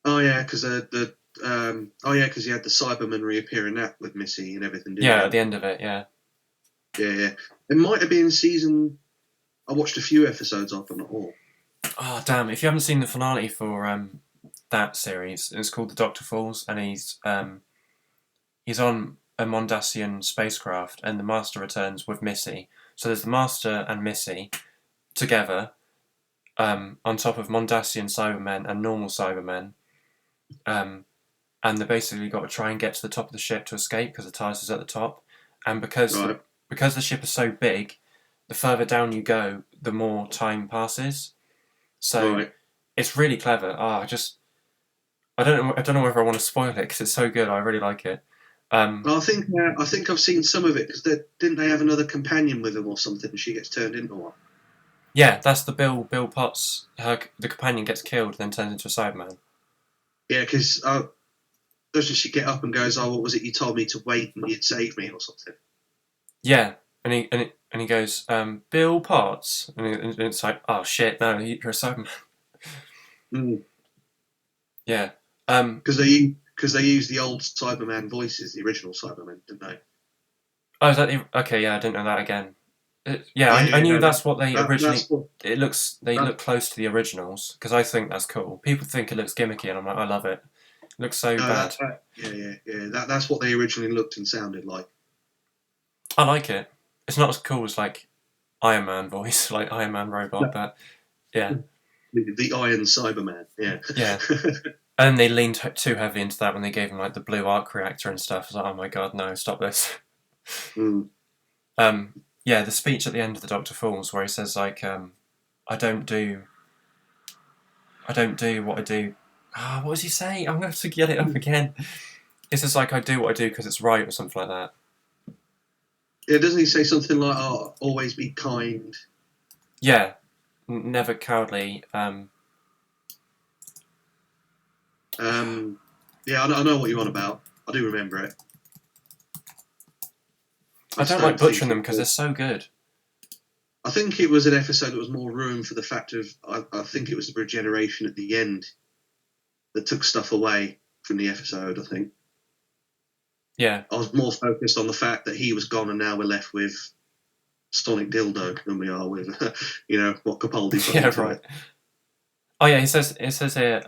Oh yeah, because because you had the Cybermen reappearing that with Missy and everything. Didn't at the end of it, yeah. Yeah. It might have been season. I watched a few episodes of, but not all. Oh damn! If you haven't seen the finale for that series, it's called The Doctor Falls, and he's on a Mondasian spacecraft, and the Master returns with Missy. So there's the Master and Missy together, on top of Mondasian Cybermen and normal Cybermen. And they basically got to try and get to the top of the ship to escape because the TARDIS is at the top. And because the ship is so big, the further down you go, the more time passes. So it's really clever. I don't know. I don't know whether I want to spoil it because it's so good. I really like it. Well, I think I've seen some of it because didn't they have another companion with them or something, and she gets turned into one. Yeah, that's the Bill Potts. The companion gets killed, then turns into a Cyberman. Yeah, because doesn't she get up and goes, "Oh, what was it you told me to wait and you'd save me or something?" Yeah, and he goes, Bill Potts, and it's like, oh shit, no, you're a Cyberman. Yeah. Because they used the old Cyberman voices, the original Cybermen, didn't they? Oh, is that okay? Yeah, I didn't know that again. Yeah, I Yeah, knew no, that's what they originally. that's what. They That, look close to the originals because I think that's cool. People think it looks gimmicky, and I'm like, I love it. It looks so no, bad. yeah. That's what they originally looked and sounded like. I like it. It's not as cool as like Iron Man voice, like Iron Man robot, No, but yeah, the Iron Cyberman, yeah. yeah. And they leaned too heavy into that when they gave him like the blue arc reactor and stuff. I was like, oh my god, no, stop this. Mm. Yeah, the speech at the end of the Doctor Falls where he says like, I don't do what I do. What does he say? I'm gonna have to get it up again. It's just like I do what I do because it's right or something like that. Yeah, doesn't he say something like, "Oh, always be kind"? Yeah, never cowardly. Yeah, I know what you're on about. I do remember it. I I just don't like don't butchering think them it because they're was. so good. I think it was an episode that was more ruined for the fact of I think it was the regeneration at the end that took stuff away from the episode. I think Yeah, I was more focused on the fact that he was gone and now we're left with Sonic Dildo than we are with what Capaldi put yeah, into right. it. Oh yeah, it says here.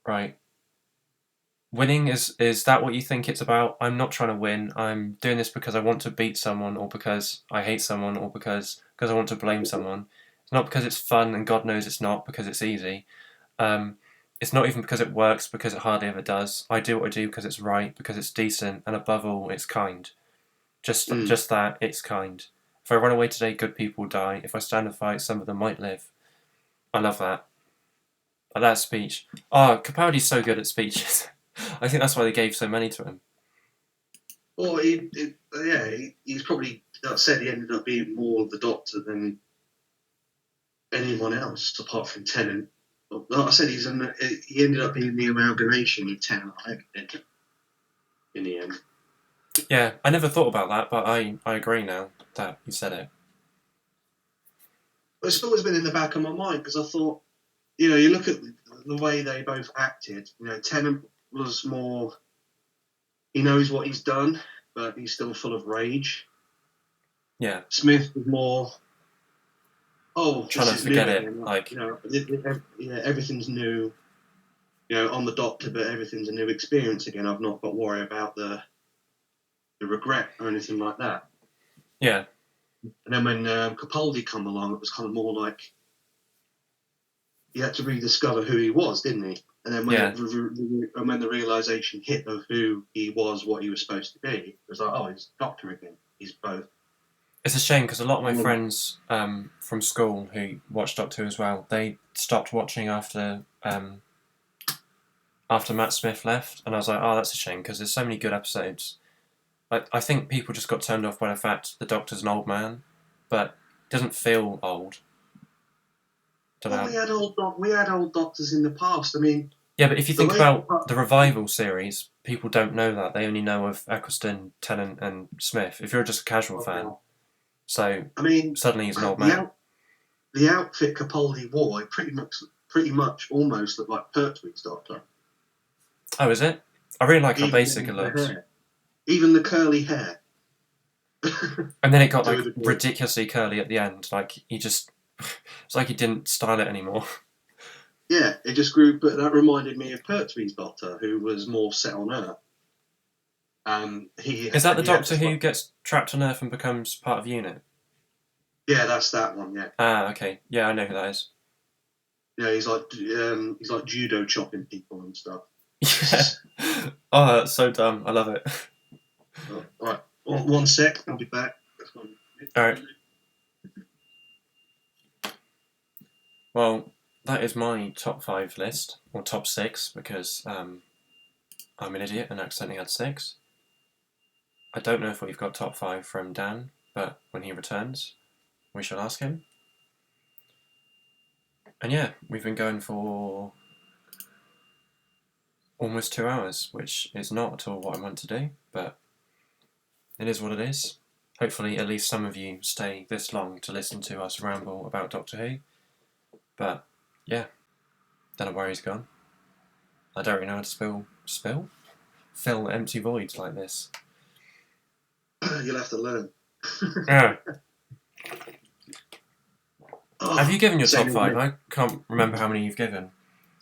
Right. Winning is that what you think it's about? I'm not trying to win. I'm doing this because I want to beat someone, or because I hate someone, or because I want to blame someone. It's not because it's fun, and God knows it's not because it's easy. Um, it's not even because it works, because it hardly ever does. I do what I do because it's right, because it's decent, and above all, it's kind. Mm. Just that, it's kind. If I run away today, good people die. If I stand and fight, some of them might live. I love that. That speech. Oh, Capaldi's so good at speeches. I think that's why they gave so many to him. Well, he's probably said he ended up being more of the Doctor than anyone else apart from Tennant. Like I said, he ended up being the amalgamation of Tennant in the end. Yeah, I never thought about that, but I agree now that you said it. But it's always been in the back of my mind because I thought, you look at the way they both acted. Tennant was more, he knows what he's done, but he's still full of rage. Yeah, Smith was more, oh, trying this to is new forget it. again. Like, Everything's new. On the Doctor, but everything's a new experience again. I've not got to worry about the regret or anything like that. yeah, And then when Capaldi come along, it was kind of more like he had to rediscover who he was, didn't he? And then yeah. when the realization hit of who he was, what he was supposed to be, it was like, oh, he's Doctor again. He's both. It's a shame because a lot of my Um, friends from school who watched Doctor Who as well, they stopped watching after Matt Smith left, and I was like, oh, that's a shame because there's so many good episodes. Like, I think people just got turned off by the fact the Doctor's an old man, but he doesn't feel old. Don't well, know. we had old Doctors in the past. I mean, Yeah, but if you the think way. about the revival series, people don't know that. They only know of Eccleston, Tennant, and Smith. If you're just a casual fan, so I mean, suddenly he's an old the man. out, the outfit Capaldi wore, it pretty much almost looked like Pertwee's Doctor. Oh, is it? I really like how Even basic down it to the looks. hair, even the curly hair. And then it got To a like degree. ridiculously curly at the end. Like he just, it's like he didn't style it anymore. Yeah, it just grew, but that reminded me of Pertwee's Doctor, who was more set on Earth. Is that the He had Doctor this like, who gets trapped on Earth and becomes part of UNIT? yeah, that's that one. Yeah, Okay. Yeah, I know who that is. yeah, he's like judo chopping people and stuff. Yeah. Oh, that's so dumb. I love it. All right, one sec, I'll be back. All right. Well, that is my top 5 list, or top 6, because I'm an idiot and accidentally had 6. I don't know if we've got top 5 from Dan, but when he returns, we shall ask him. And yeah, we've been going for almost 2 hours, which is not at all what I want to do, but it is what it is. Hopefully, at least some of you stay this long to listen to us ramble about Doctor Who. But yeah, don't know where he's gone. I don't really know how to fill empty voids like this. You'll have to learn. Yeah. Oh, Have you given your top same 5? with me. I can't remember how many you've given.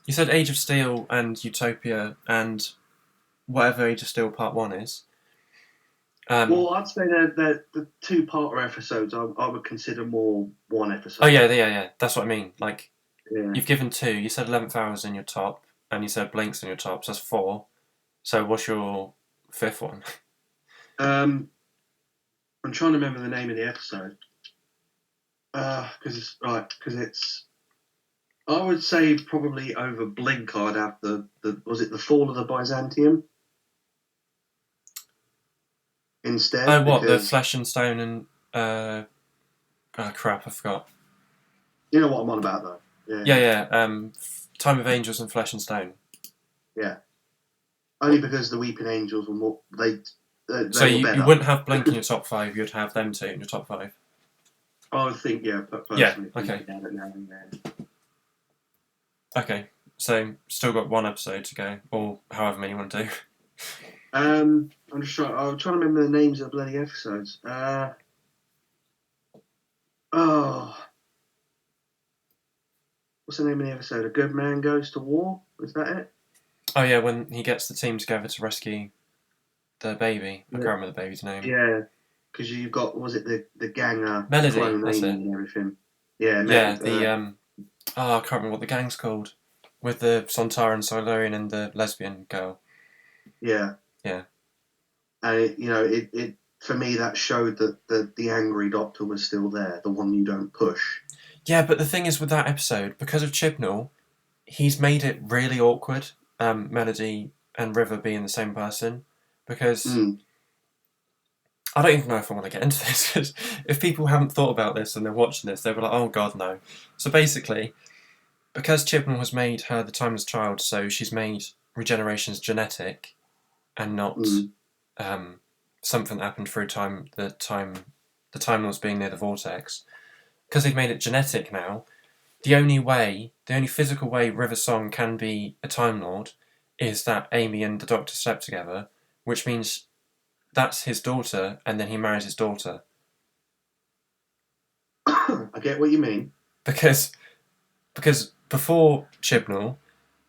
You said Age of Steel and Utopia and whatever Age of Steel Part 1 is. Well, I'd say that the two-parter episodes I would consider more one episode. Oh yeah. That's what I mean. Like, Yeah. you've given 2. You said 11th Hour's in your top, and you said Blink's in your top, so that's 4. So what's your 5th one? I'm trying to remember the name of the episode. Because it's. I would say probably over Blink. I'd have was it the Fall of the Byzantium? Instead. Oh, what, the because, Flesh and Stone and crap, I forgot. You know what I'm on about, though. Yeah. Time of Angels and Flesh and Stone. Yeah. Only because the Weeping Angels were more. They So were you better. wouldn't have Blink in your top 5. You'd have them 2 in your top 5. I would think, personally. okay. About it now and then. Okay, so still got 1 episode to go, or however many you want to do. I'm trying to remember the names of the bloody episodes. What's the name of the episode? A Good Man Goes to War? Was that it? Oh yeah, when he gets the team together to rescue the baby. I can't remember the baby's name. Yeah, because you've got, was it the gang? Melody, Clone that's it. and everything. Yeah, Yeah, I can't remember what the gang's called. With the Sontaran, Silurian and the lesbian girl. Yeah. Yeah. And it for me that showed that the angry Doctor was still there, the one you don't push. Yeah, but the thing is with that episode, because of Chibnall, he's made it really awkward, Melody and River being the same person, because I don't even know if I want to get into this, because if people haven't thought about this and they're watching this, they'll be like, oh god, no. So basically, because Chibnall has made her the Timeless Child, so she's made regenerations genetic and not something that happened through time, the Time Lords being near the vortex. Because they've made it genetic now, the only physical way River Song can be a Time Lord is that Amy and the Doctor slept together, which means that's his daughter, and then he marries his daughter. I get what you mean. Because before Chibnall,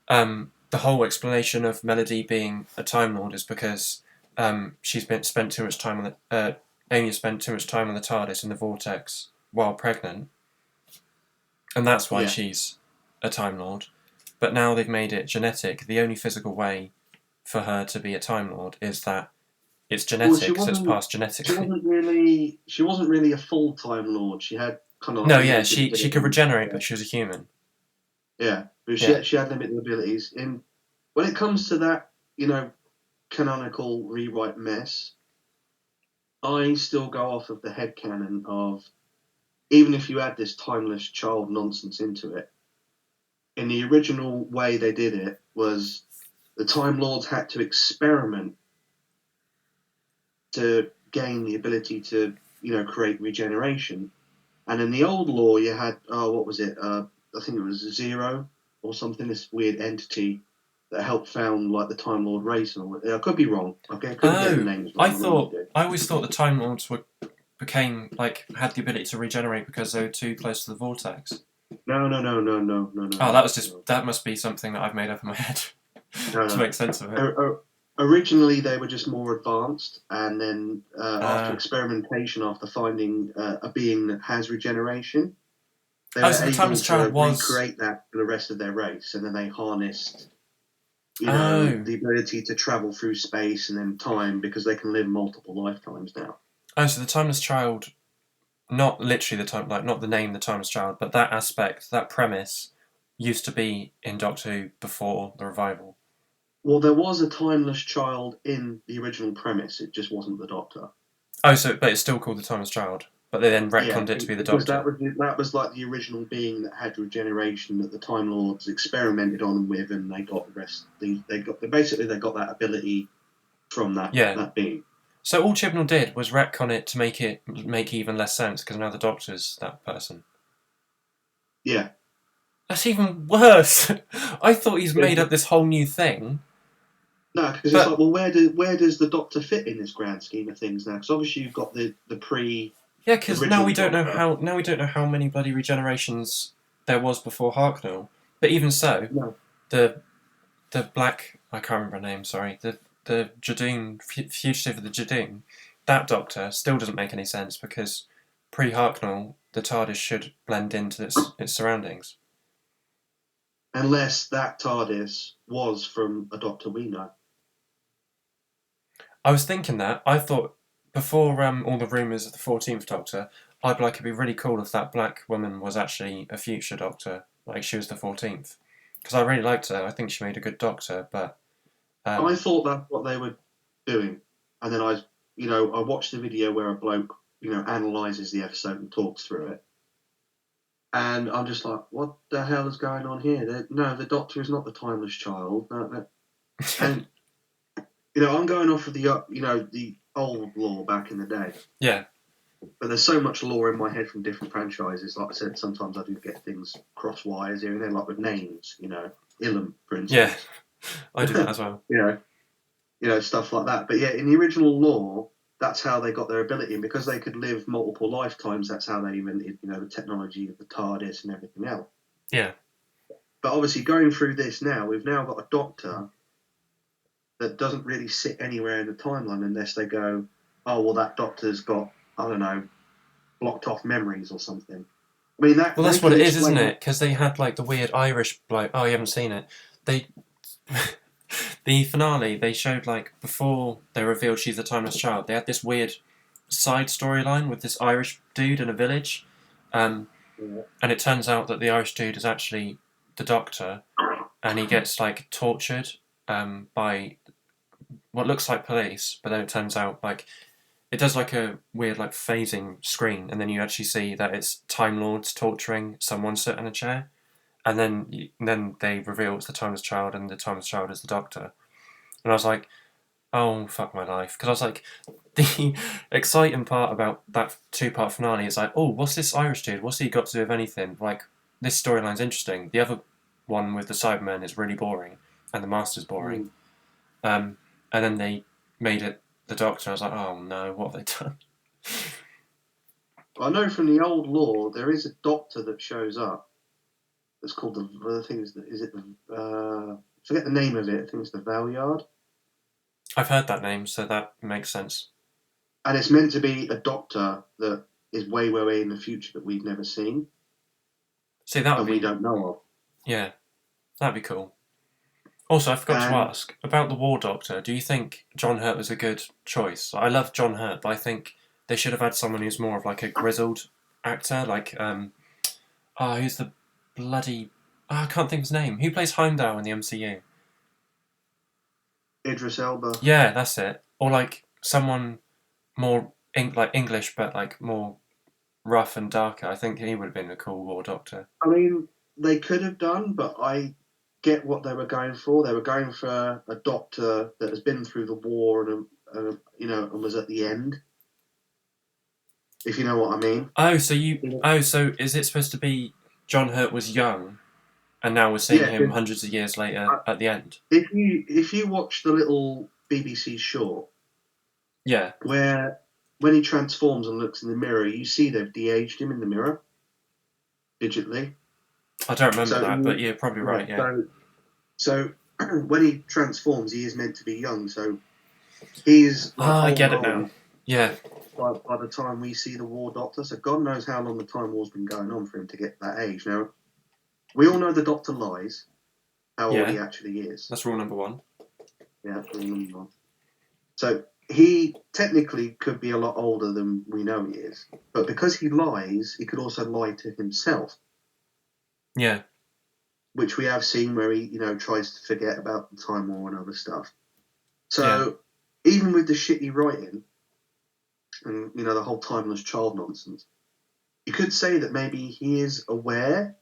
the whole explanation of Melody being a Time Lord is because she's spent too much time on the Amy spent too much time on the TARDIS in the vortex while pregnant, and that's why she's a Time Lord. But now they've made it genetic. The only physical way for her to be a Time Lord is that it's genetic, so it's passed genetically. She wasn't really a full Time Lord. She had kind of she could regenerate, but she was a human. Yeah, but she had limited abilities. And when it comes to that, canonical rewrite mess, I still go off of the headcanon of, even if you add this timeless child nonsense into it, in the original way they did it was the Time Lords had to experiment to gain the ability to, create regeneration. And in the old lore, you had, what was it? I think it was Zero or something, this weird entity that helped found like the Time Lord race. And I could be wrong. Okay, I couldn't get the names wrong. I always thought the Time Lords had the ability to regenerate because they were too close to the vortex. No. Oh, that must be something that I've made up in my head to make sense of it. Originally, they were just more advanced, and then after experimentation, after finding a being that has regeneration, they were able to recreate that for the rest of their race, and then they harnessed, the ability to travel through space and then time because they can live multiple lifetimes now. Oh, so the Timeless Child, not literally not the name, the Timeless Child, but that aspect, that premise, used to be in Doctor Who before the revival. Well, there was a timeless child in the original premise. It just wasn't the Doctor. Oh, but it's still called the Timeless Child. But they then retconned it to be the because Doctor. that was like the original being that had regeneration that the Time Lords experimented on with, and they got the rest. They got that ability from that being. So all Chibnall did was retcon it to make even less sense because now the Doctor's that person. Yeah. That's even worse. I thought he's made up this whole new thing. No, because it's like, well, where does the Doctor fit in this grand scheme of things now? Because obviously you've got the pre. Yeah, because now we don't know how many bloody regenerations there was before Harknell. But even so, the black, I can't remember her name. Sorry, the Jadoon, fugitive of the Jadoon, that Doctor still doesn't make any sense because pre Harknell the TARDIS should blend into its surroundings. Unless that TARDIS was from a Doctor we know. I was thinking that. I thought before all the rumours of the 14th Doctor, I'd be like, it'd be really cool if that black woman was actually a future Doctor, like she was the 14th. Because I really liked her. I think she made a good Doctor, but... I thought that's what they were doing. And then I watched the video where a bloke, analyses the episode and talks through it. And I'm just like, what the hell is going on here? No, the Doctor is not the timeless child. No. And... I'm going off of the old lore back in the day. Yeah. But there's so much lore in my head from different franchises. Like I said, sometimes I do get things cross wires here and there, like with names. Ilum, for instance. Yeah, I do that as well. Stuff like that. But yeah, in the original lore, that's how they got their ability, and because they could live multiple lifetimes, that's how they invented, the technology of the TARDIS and everything else. Yeah. But obviously, going through this now, we've now got a Doctor that doesn't really sit anywhere in the timeline unless they go, oh, well, that Doctor's got, I don't know, blocked off memories or something. I mean, that's what it is, isn't it? Because they had like the weird Irish bloke. Oh, you haven't seen it. The finale, they showed like before they revealed she's the timeless child. They had this weird side storyline with this Irish dude in a village, and it turns out that the Irish dude is actually the Doctor, and he gets like tortured by what looks like police, but then it turns out like it does like a weird like phasing screen, and then you actually see that it's Time Lords torturing someone sitting in a chair, and then they reveal it's the Timeless Child, and the Timeless Child is the Doctor, and I was like, oh fuck my life, because I was like, the exciting part about that 2-part finale is like, oh, what's this Irish dude? What's he got to do with anything? Like this storyline's interesting. The other one with the Cybermen is really boring, and the Master's boring. And then they made it the Doctor. I was like, oh no, what have they done? I know from the old lore there is a Doctor that shows up. That's called the thing is it the forget the name of it. I think it's the Valyard. I've heard that name, so that makes sense. And it's meant to be a Doctor that is way, way, way in the future that we've never seen. See, that would be... we don't know of. Yeah, that'd be cool. Also, I forgot to ask about the War Doctor. Do you think John Hurt was a good choice? I love John Hurt, but I think they should have had someone who's more of like a grizzled actor, like who's the bloody... I can't think of his name. Who plays Heimdall in the MCU? Idris Elba. Yeah, that's it. Or like someone more like English, but like more rough and darker. I think he would have been a cool War Doctor. I mean, they could have done, but I get what they were going for. They were going for a Doctor that has been through the war and was at the end. If you know what I mean. So is it supposed to be John Hurt was young, and now we're seeing him hundreds of years later at the end? If you watch the little BBC short, where when he transforms and looks in the mirror, you see they've de-aged him in the mirror digitally. I don't remember that, but you're probably right. Yeah. So when he transforms, he is meant to be young. So he's. I get it now. Yeah. By the time we see the War Doctor, so God knows how long the Time War's been going on for him to get that age. Now, we all know the Doctor lies. How old he actually is. That's rule number 1. Yeah, that's rule number 1. So he technically could be a lot older than we know he is, but because he lies, he could also lie to himself. Yeah. which we have seen where he, tries to forget about the Time War and other stuff. So even with the shitty writing and the whole timeless child nonsense, you could say that maybe he is aware.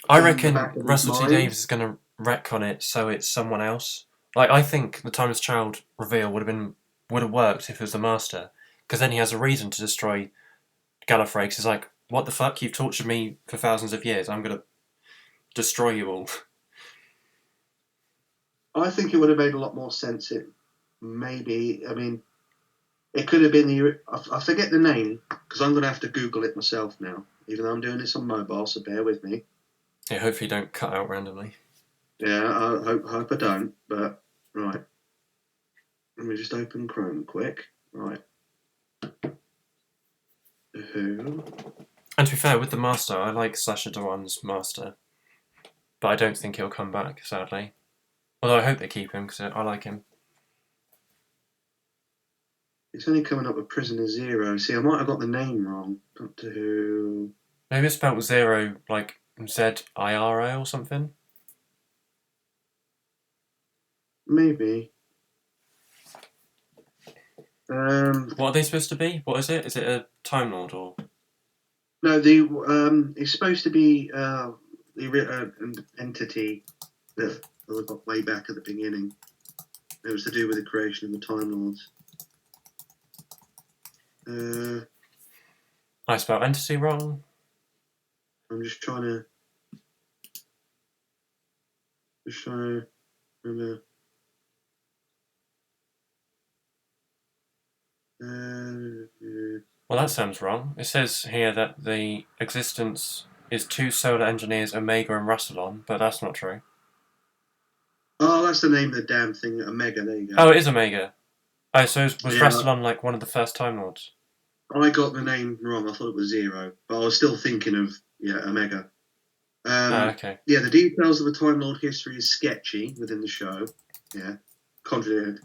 I reckon Russell T Davies is going to retcon it so it's someone else. Like, I think the Timeless Child reveal would have worked if it was the Master, because then he has a reason to destroy Gallifrey. Because he's like, what the fuck? You've tortured me for thousands of years. I'm going to destroy you all. I think it would have made a lot more sense. It could have been I forget the name because I'm going to have to Google it myself now. Even though I'm doing this on mobile, so bear with me. Yeah, hopefully you don't cut out randomly. Yeah, I hope I don't. But right, let me just open Chrome quick. Right. Who? And to be fair, with the Master, I like Sacha Dhawan's Master, but I don't think he'll come back, sadly. Although I hope they keep him because I like him. It's only coming up with Prisoner Zero. See, I might have got the name wrong. Doctor Who. Maybe it's spelled Zero like Z-I-R-O or something. Maybe. What are they supposed to be? What is it? Is it a Time Lord or? No, it's supposed to be an entity that we got way back at the beginning. It was to do with the creation of the Time Lords. I spelled entity wrong. I'm just trying to remember. Well, that sounds wrong. It says here that the existence is two solar engineers, Omega and Rassilon, but that's not true. Oh, that's the name of the damn thing, Omega. There you go. Oh, it is Omega. Oh, so was Rassilon like one of the first Time Lords? I got the name wrong. I thought it was Zero, but I was still thinking of Omega. Okay. Yeah, the details of the Time Lord history is sketchy within the show. Yeah, contradicted.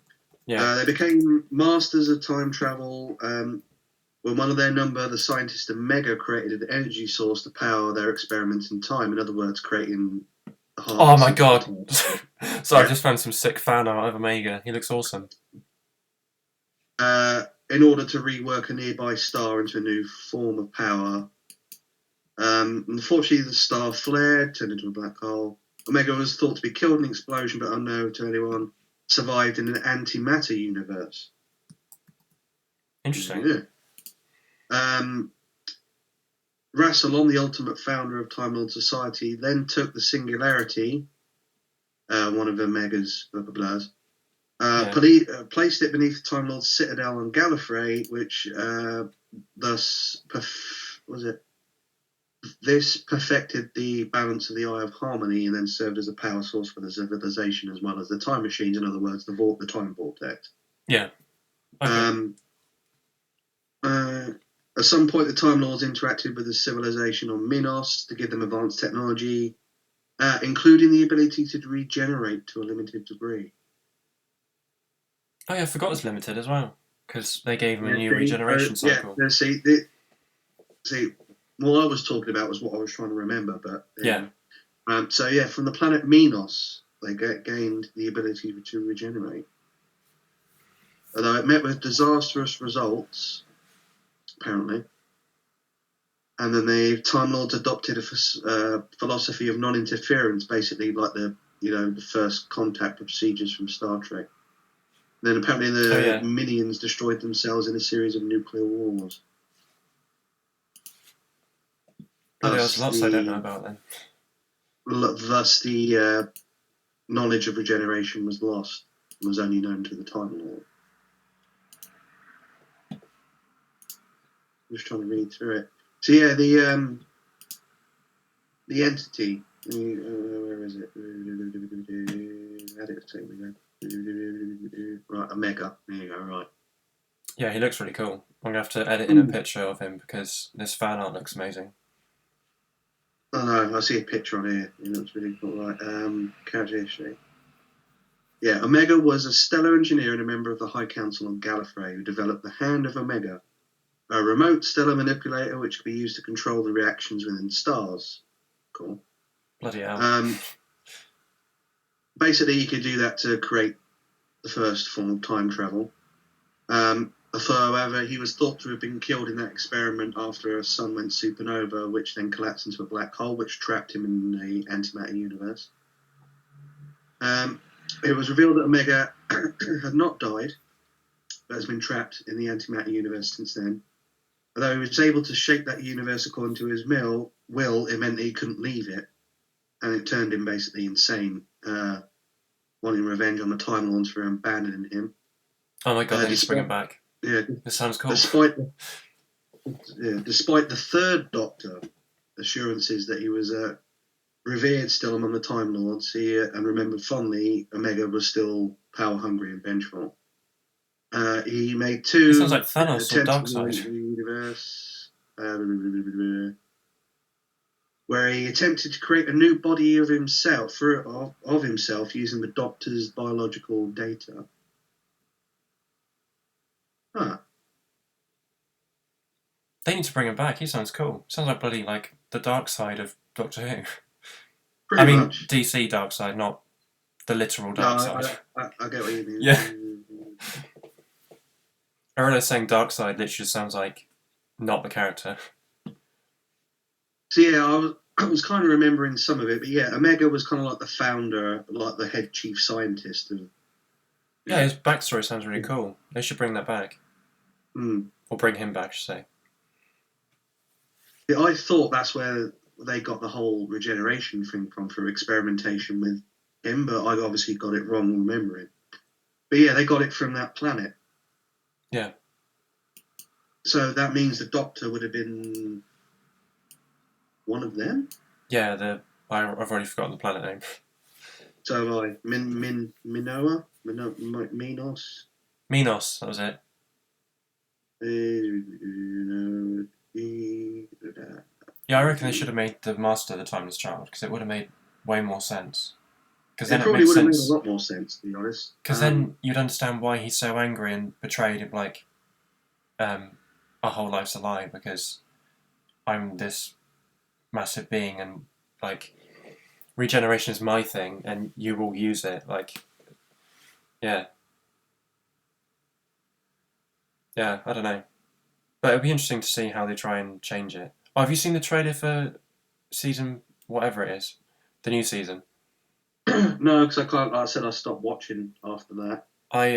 Yeah. They became masters of time travel when one of their number, the scientist Omega, created an energy source to power their experiments in time. In other words, creating the heart. Oh my god! So I just found some sick fan art of Omega. He looks awesome. In order to rework a nearby star into a new form of power. Unfortunately, the star flared, turned into a black hole. Omega was thought to be killed in an explosion, but unknown to anyone, survived in an antimatter universe. Interesting. Yeah. Rassilon, the ultimate founder of Time Lord Society, then took the Singularity, one of Omega's placed it beneath the Time Lord's citadel on Gallifrey, which This perfected the balance of the Eye of Harmony and then served as a power source for the civilization as well as the time machines. In other words, the time vortex. Yeah. Okay. At some point, the Time Lords interacted with the civilization on Minos to give them advanced technology, including the ability to regenerate to a limited degree. Oh yeah, I forgot it was limited as well because they gave him a new regeneration cycle. Yeah. See, what I was talking about was what I was trying to remember, but from the planet Minos, they gained the ability to regenerate. Although it met with disastrous results, apparently, and then the Time Lords adopted a philosophy of non-interference, basically like the first contact procedures from Star Trek. And then apparently the minions destroyed themselves in a series of nuclear wars. There's lots I don't know about then. Thus, the knowledge of regeneration was lost and was only known to the Time Lord. I'm just trying to read through it. So yeah, the entity. Where is it? How did it say we go? Right, Omega. There you go. Right. Yeah, he looks really cool. I'm gonna have to edit in a picture of him because this fan art looks amazing. Oh no, I see a picture on here. It looks really cool. Right, character history. Yeah, Omega was a stellar engineer and a member of the High Council on Gallifrey who developed the Hand of Omega, a remote stellar manipulator which could be used to control the reactions within stars. Cool. Bloody hell. Basically, you could do that to create the first form of time travel. However, he was thought to have been killed in that experiment after a sun went supernova, which then collapsed into a black hole, which trapped him in the antimatter universe. It was revealed that Omega had not died, but has been trapped in the antimatter universe since then. Although he was able to shape that universe according to his will, it meant that he couldn't leave it, and it turned him basically insane, wanting revenge on the Time Lords for abandoning him. Oh my god, they need to bring him back. Yeah, this sounds cool. Despite the third Doctor assurances that he was revered still among the Time Lords, and remembered fondly, Omega was still power hungry and vengeful. He made two. It sounds like Thanos or Darkseid. Universe, where he attempted to create a new body of himself using the Doctor's biological data. Huh. They need to bring him back. He sounds cool. Sounds like bloody like the dark side of Doctor Who. Pretty much. DC dark side, not the literal dark side. I get what you mean. Yeah. I realize saying dark side literally sounds like not the character. So yeah, I was kind of remembering some of it, but yeah, Omega was kind of like the founder, like the head chief scientist of. Yeah, his backstory sounds really cool. They should bring that back. Or bring him back, I should say. Yeah, I thought that's where they got the whole regeneration thing from, for experimentation with him, but I obviously got it wrong remembering. But yeah, they got it from that planet. Yeah. So that means the Doctor would have been one of them? Yeah, I've already forgotten the planet name. So have I. Minoa? Minos? Minos, that was it. Yeah, I reckon they should have made the Master the Timeless Child, because it would have made way more sense. Because it probably would have made a lot more sense, to be honest. Because then you'd understand why he's so angry and betrayed him, like, our whole life's a lie, because I'm this massive being, and, like, regeneration is my thing, and you will use it, like, yeah. Yeah, I don't know. But it'll be interesting to see how they try and change it. Oh, have you seen the trailer for season whatever it is? The new season? No, because I can't. Like I said, I stopped watching after that. I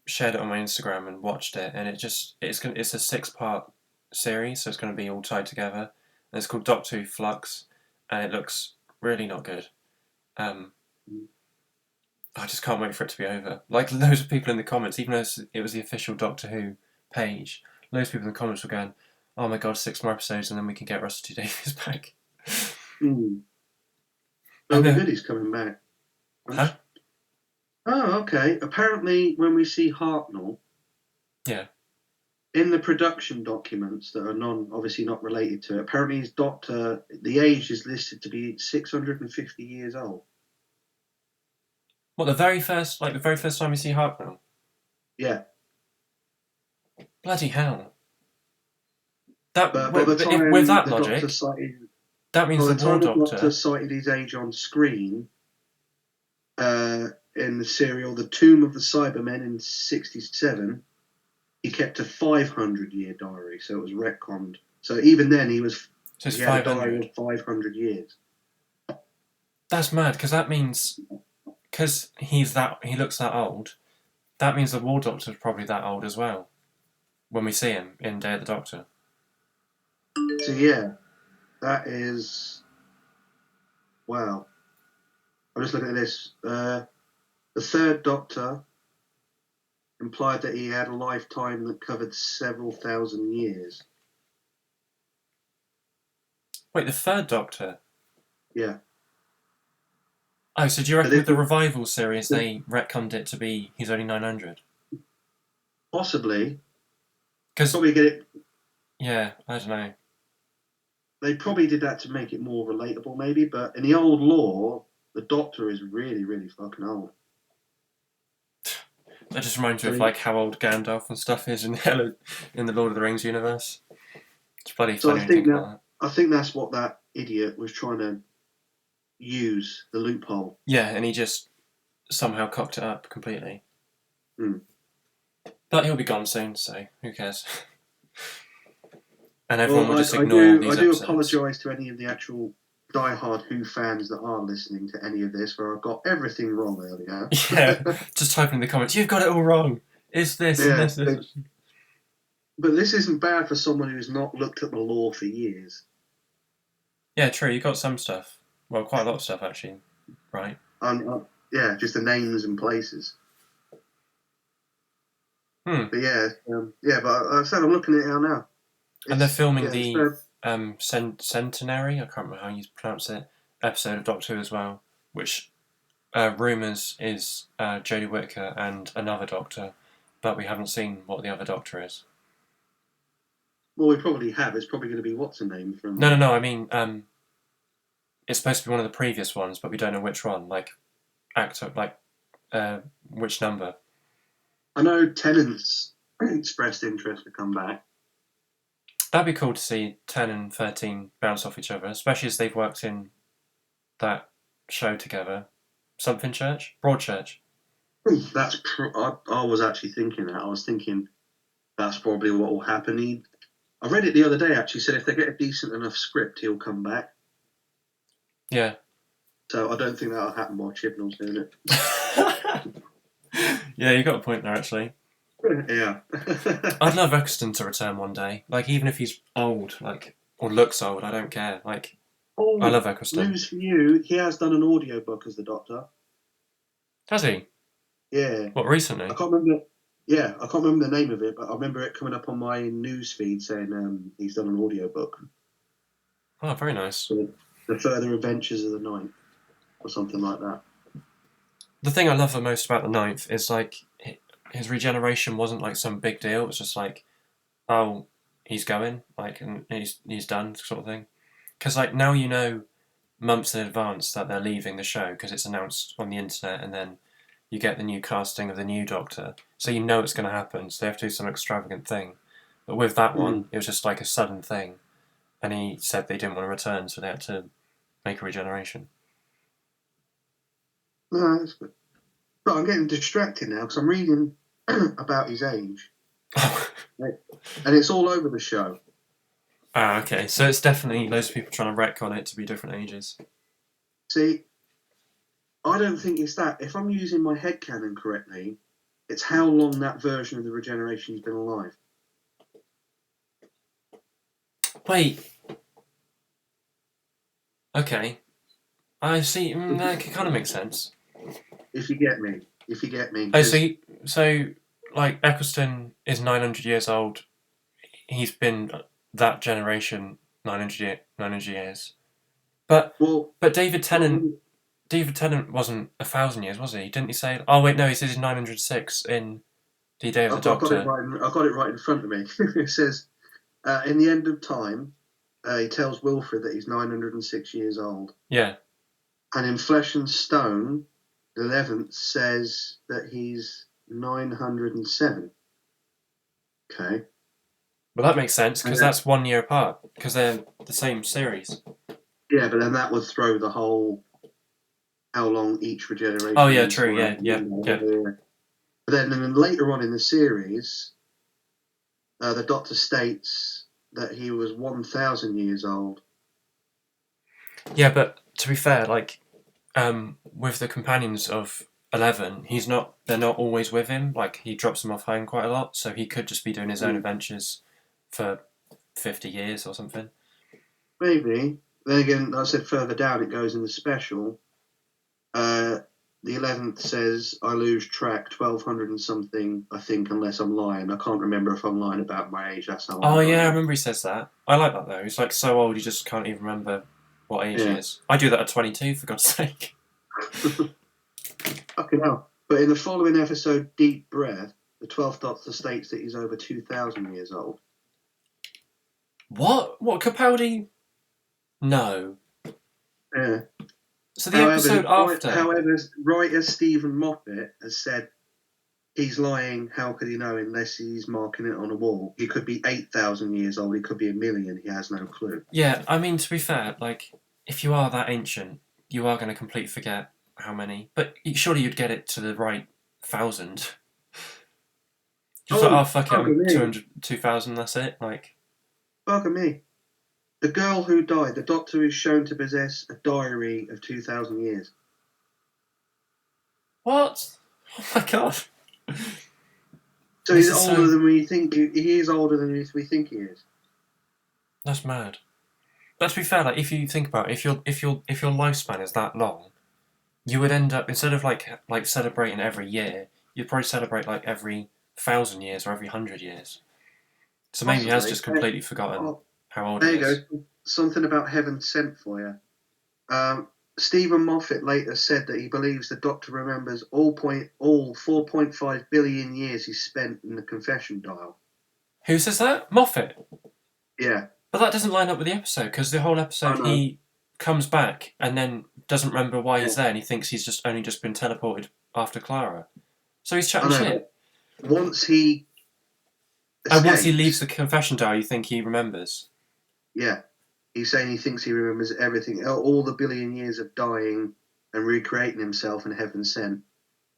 shared it on my Instagram and watched it, and it's a 6-part series, so it's going to be all tied together. And it's called Doctor Who Flux, and it looks really not good. I just can't wait for it to be over. Like, loads of people in the comments, even though it was the official Doctor Who page, loads of people in the comments were going, "Oh my god, 6 more episodes, and then we can get Russell T Davies back." Oh, good, he's coming back. Huh? Oh, okay. Apparently, when we see Hartnell, in the production documents that are obviously not related to it, apparently his Doctor, the age is listed to be 650 years old. What, the very first time we see Hartnell? Yeah. Bloody hell. But by the time with that the logic, Doctor cited, that means by the War Doctor cited his age on screen in the serial The Tomb of the Cybermen in 1967, he kept a 500-year diary, so it was retconned. So even then, he had a diary of 500 years. That's mad, because that means, because he looks that old, that means the War Doctor's probably that old as well, when we see him in Day of the Doctor. So yeah, that is... Wow. I'm just looking at this. The third Doctor implied that he had a lifetime that covered several thousand years. Wait, the third Doctor? Yeah. Oh, so do you reckon with the Revival series they retconned it to be he's only 900? Possibly. Because probably get it. Yeah, I don't know. They probably did that to make it more relatable, maybe. But in the old lore, the Doctor is really, really fucking old. That just reminds me of like how old Gandalf and stuff is in the Lord of the Rings universe. It's bloody funny to think about that. I think that's what that idiot was trying to use the loophole. Yeah, and he just somehow cocked it up completely. Hmm. But he'll be gone soon, so who cares? And everyone will just ignore these I do episodes. apologise to any of the actual diehard Who fans that are listening to any of this, where I got everything wrong earlier. Yeah, just type in the comments, you've got it all wrong. It's this and this. But this isn't bad for someone who's not looked at the lore for years. Yeah, true, you got some stuff. Well, quite a lot of stuff, actually. Right. Yeah, just the names and places. But but I said I'm looking at it now. And they're filming the centenary, I can't remember how you pronounce it, episode of Doctor Who as well, which rumours is Jodie Whittaker and another Doctor, but we haven't seen what the other Doctor is. Well, we probably have. It's probably going to be what's her name from. No. I mean, it's supposed to be one of the previous ones, but we don't know which one. Like actor, which number. I know Tennant's expressed interest to come back. That'd be cool to see 10 and 13 bounce off each other, especially as they've worked in that show together. Something Church? Broadchurch. I was actually thinking that. I was thinking that's probably what will happen. I read it the other day, actually, said if they get a decent enough script, he'll come back. Yeah. So I don't think that'll happen while Chibnall's doing it. Yeah, you got a point there, actually. Yeah. I'd love Eccleston to return one day. Like, even if he's old, or looks old, I don't care. Like, I love Eccleston. News for you, he has done an audiobook as the Doctor. Has he? Yeah. What, recently? I can't remember the name of it, but I remember it coming up on my news feed saying he's done an audiobook. Oh, very nice. So, The Further Adventures of the Ninth, or something like that. The thing I love the most about the Ninth is, like, his regeneration wasn't, like, some big deal. It was just like, oh, he's going, like, and he's done, sort of thing. Because, like, now you know months in advance that they're leaving the show, because it's announced on the internet, and then you get the new casting of the new Doctor. So you know it's going to happen, so they have to do some extravagant thing. But with that one, it was just like a sudden thing. And he said they didn't want to return, so they had to make a regeneration. No, that's good. But I'm getting distracted now because I'm reading about his age. And it's all over the show. Ah, okay. So it's definitely loads of people trying to retcon it to be different ages. See, I don't think it's that. If I'm using my headcanon correctly, it's how long that version of the regeneration's been alive. Wait. Okay. I see. That kind of makes sense. If you get me. Oh, so like Eccleston is 900 years old. He's been that generation 900 years. But David Tennant wasn't 1,000 years, was he? Didn't he say? Oh wait, no, he says he's 906 in the Day of the Doctor. I've got it right in front of me. It says, in the end of time, he tells Wilfred that he's 906 years old. Yeah. And in Flesh and Stone, the 11th says that he's 907. Okay. Well, that makes sense, because that's 1 year apart, because they're the same series. Yeah, but then that would throw the whole how long each regeneration. Oh yeah, true. Yeah. But then later on in the series, the Doctor states that he was 1,000 years old. Yeah, but to be fair, like, with the companions of 11, they're not always with him. Like, he drops them off home quite a lot, so he could just be doing his own adventures for 50 years or something. Maybe. Then again, like I said, further down it goes in the special. The 11th says, I lose track, 1,200 and something, I think, unless I'm lying. I can't remember if I'm lying about my age. That's how I remember he says that. I like that, though. He's, like, so old, you just can't even remember what age he is. I do that at 22, for God's sake. Fucking hell. But in the following episode, Deep Breath, the 12th Doctor states that he's over 2,000 years old. What? What, Capaldi? No. Yeah. So the episode after... However, writer Stephen Moffat has said he's lying. How could he know unless he's marking it on a wall? He could be 8,000 years old. He could be a million. He has no clue. Yeah, I mean, to be fair, like, if you are that ancient, you are going to completely forget how many. But surely you'd get it to the right 1,000. Just like, oh, fuck it, I'm 200, 2,000, that's it. Like, bugger me. The girl who died, the doctor is shown to possess a diary of 2,000 years. what? Oh my god. So he's older than we think. He is older than we think he is. That's mad. But to be fair, like, if you think about it, if your lifespan is that long, you would end up, instead of like celebrating every year, you'd probably celebrate like every 1,000 years or every 100 years. So maybe he has just completely forgotten how old he is. There you go. Something about heaven sent for you. Stephen Moffat later said that he believes the Doctor remembers all 4.5 billion years he spent in the confession dial. Who says that? Moffat? Yeah. But that doesn't line up with the episode, because the whole episode he comes back and then doesn't remember why he's there, and he thinks he's only just been teleported after Clara. So he's chatting shit. Once he escapes, and once he leaves the confession dial, you think he remembers? Yeah. He's saying he thinks he remembers everything, all the billion years of dying and recreating himself in Heaven Sent.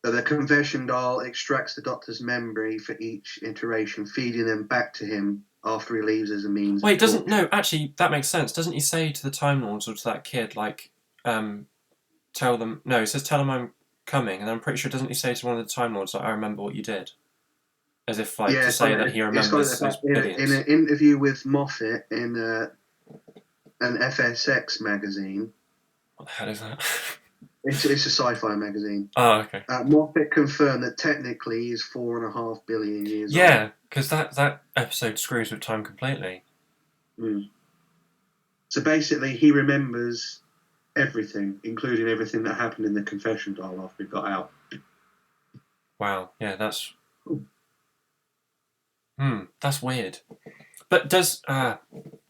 So the confession dial extracts the Doctor's memory for each iteration, feeding them back to him after he leaves as a means. Wait, actually, that makes sense. Doesn't he say to the Time Lords or to that kid, like, tell them... No, he says, tell them I'm coming, and I'm pretty sure, doesn't he say to one of the Time Lords, like, I remember what you did? As if, like, to say that he remembers his billions. In an interview with Moffat in an FSX magazine. What the hell is that? It's a sci-fi magazine. Oh, okay. Moffat confirmed that technically he's 4.5 billion years old. Yeah, because that episode screws with time completely. Mm. So basically, he remembers everything, including everything that happened in the confession dial after he got out. Wow, yeah, that's... that's weird. But does...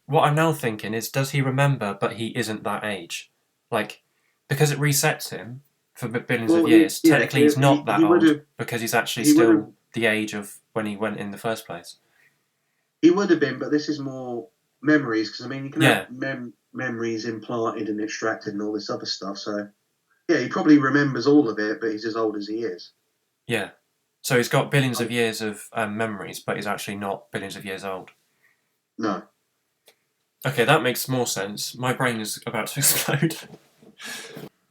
what I'm now thinking is, does he remember, but he isn't that age? Like... Because it resets him for billions of years. Technically, he's not that old because he's actually still the age of when he went in the first place. He would have been, but this is more memories, because I mean, you can have memories implanted and extracted and all this other stuff. So, yeah, he probably remembers all of it, but he's as old as he is. Yeah. So he's got billions of years of memories, but he's actually not billions of years old. No. Okay, that makes more sense. My brain is about to explode.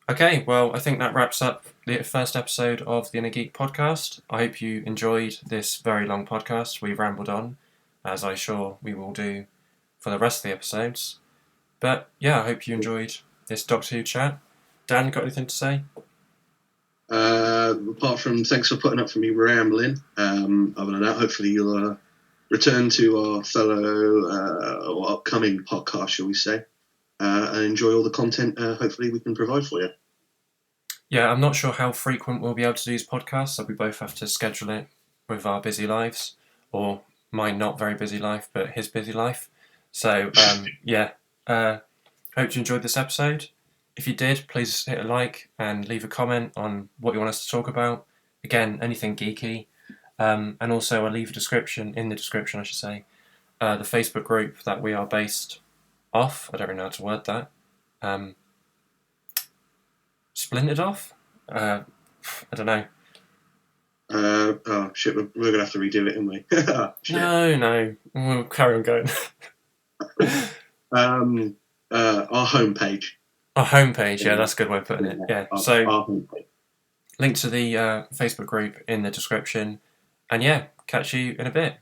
Okay, well, I think that wraps up the first episode of the Inner Geek podcast. I hope you enjoyed this very long podcast. We've rambled on, as I'm sure we will do for the rest of the episodes. But yeah, I hope you enjoyed this Doctor Who chat. Dan, got anything to say? Apart from thanks for putting up for me rambling. Other than that, hopefully you'll return to our fellow or upcoming podcast, shall we say. And enjoy all the content hopefully we can provide for you. Yeah, I'm not sure how frequent we'll be able to do these podcasts, so we both have to schedule it with our busy lives, or my not very busy life, but his busy life. So, hope you enjoyed this episode. If you did, please hit a like and leave a comment on what you want us to talk about. Again, anything geeky. And also I'll leave in the description, I should say, the Facebook group that we are based off. I don't really know how to word that. Splintered off? I don't know. Oh shit, we're going to have to redo it, aren't we? No. We'll carry on going. Our homepage. Our homepage, yeah, that's a good way of putting it. Yeah, our homepage. Link to the Facebook group in the description. And yeah, catch you in a bit.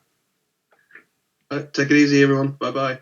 Take it easy, everyone. Bye-bye.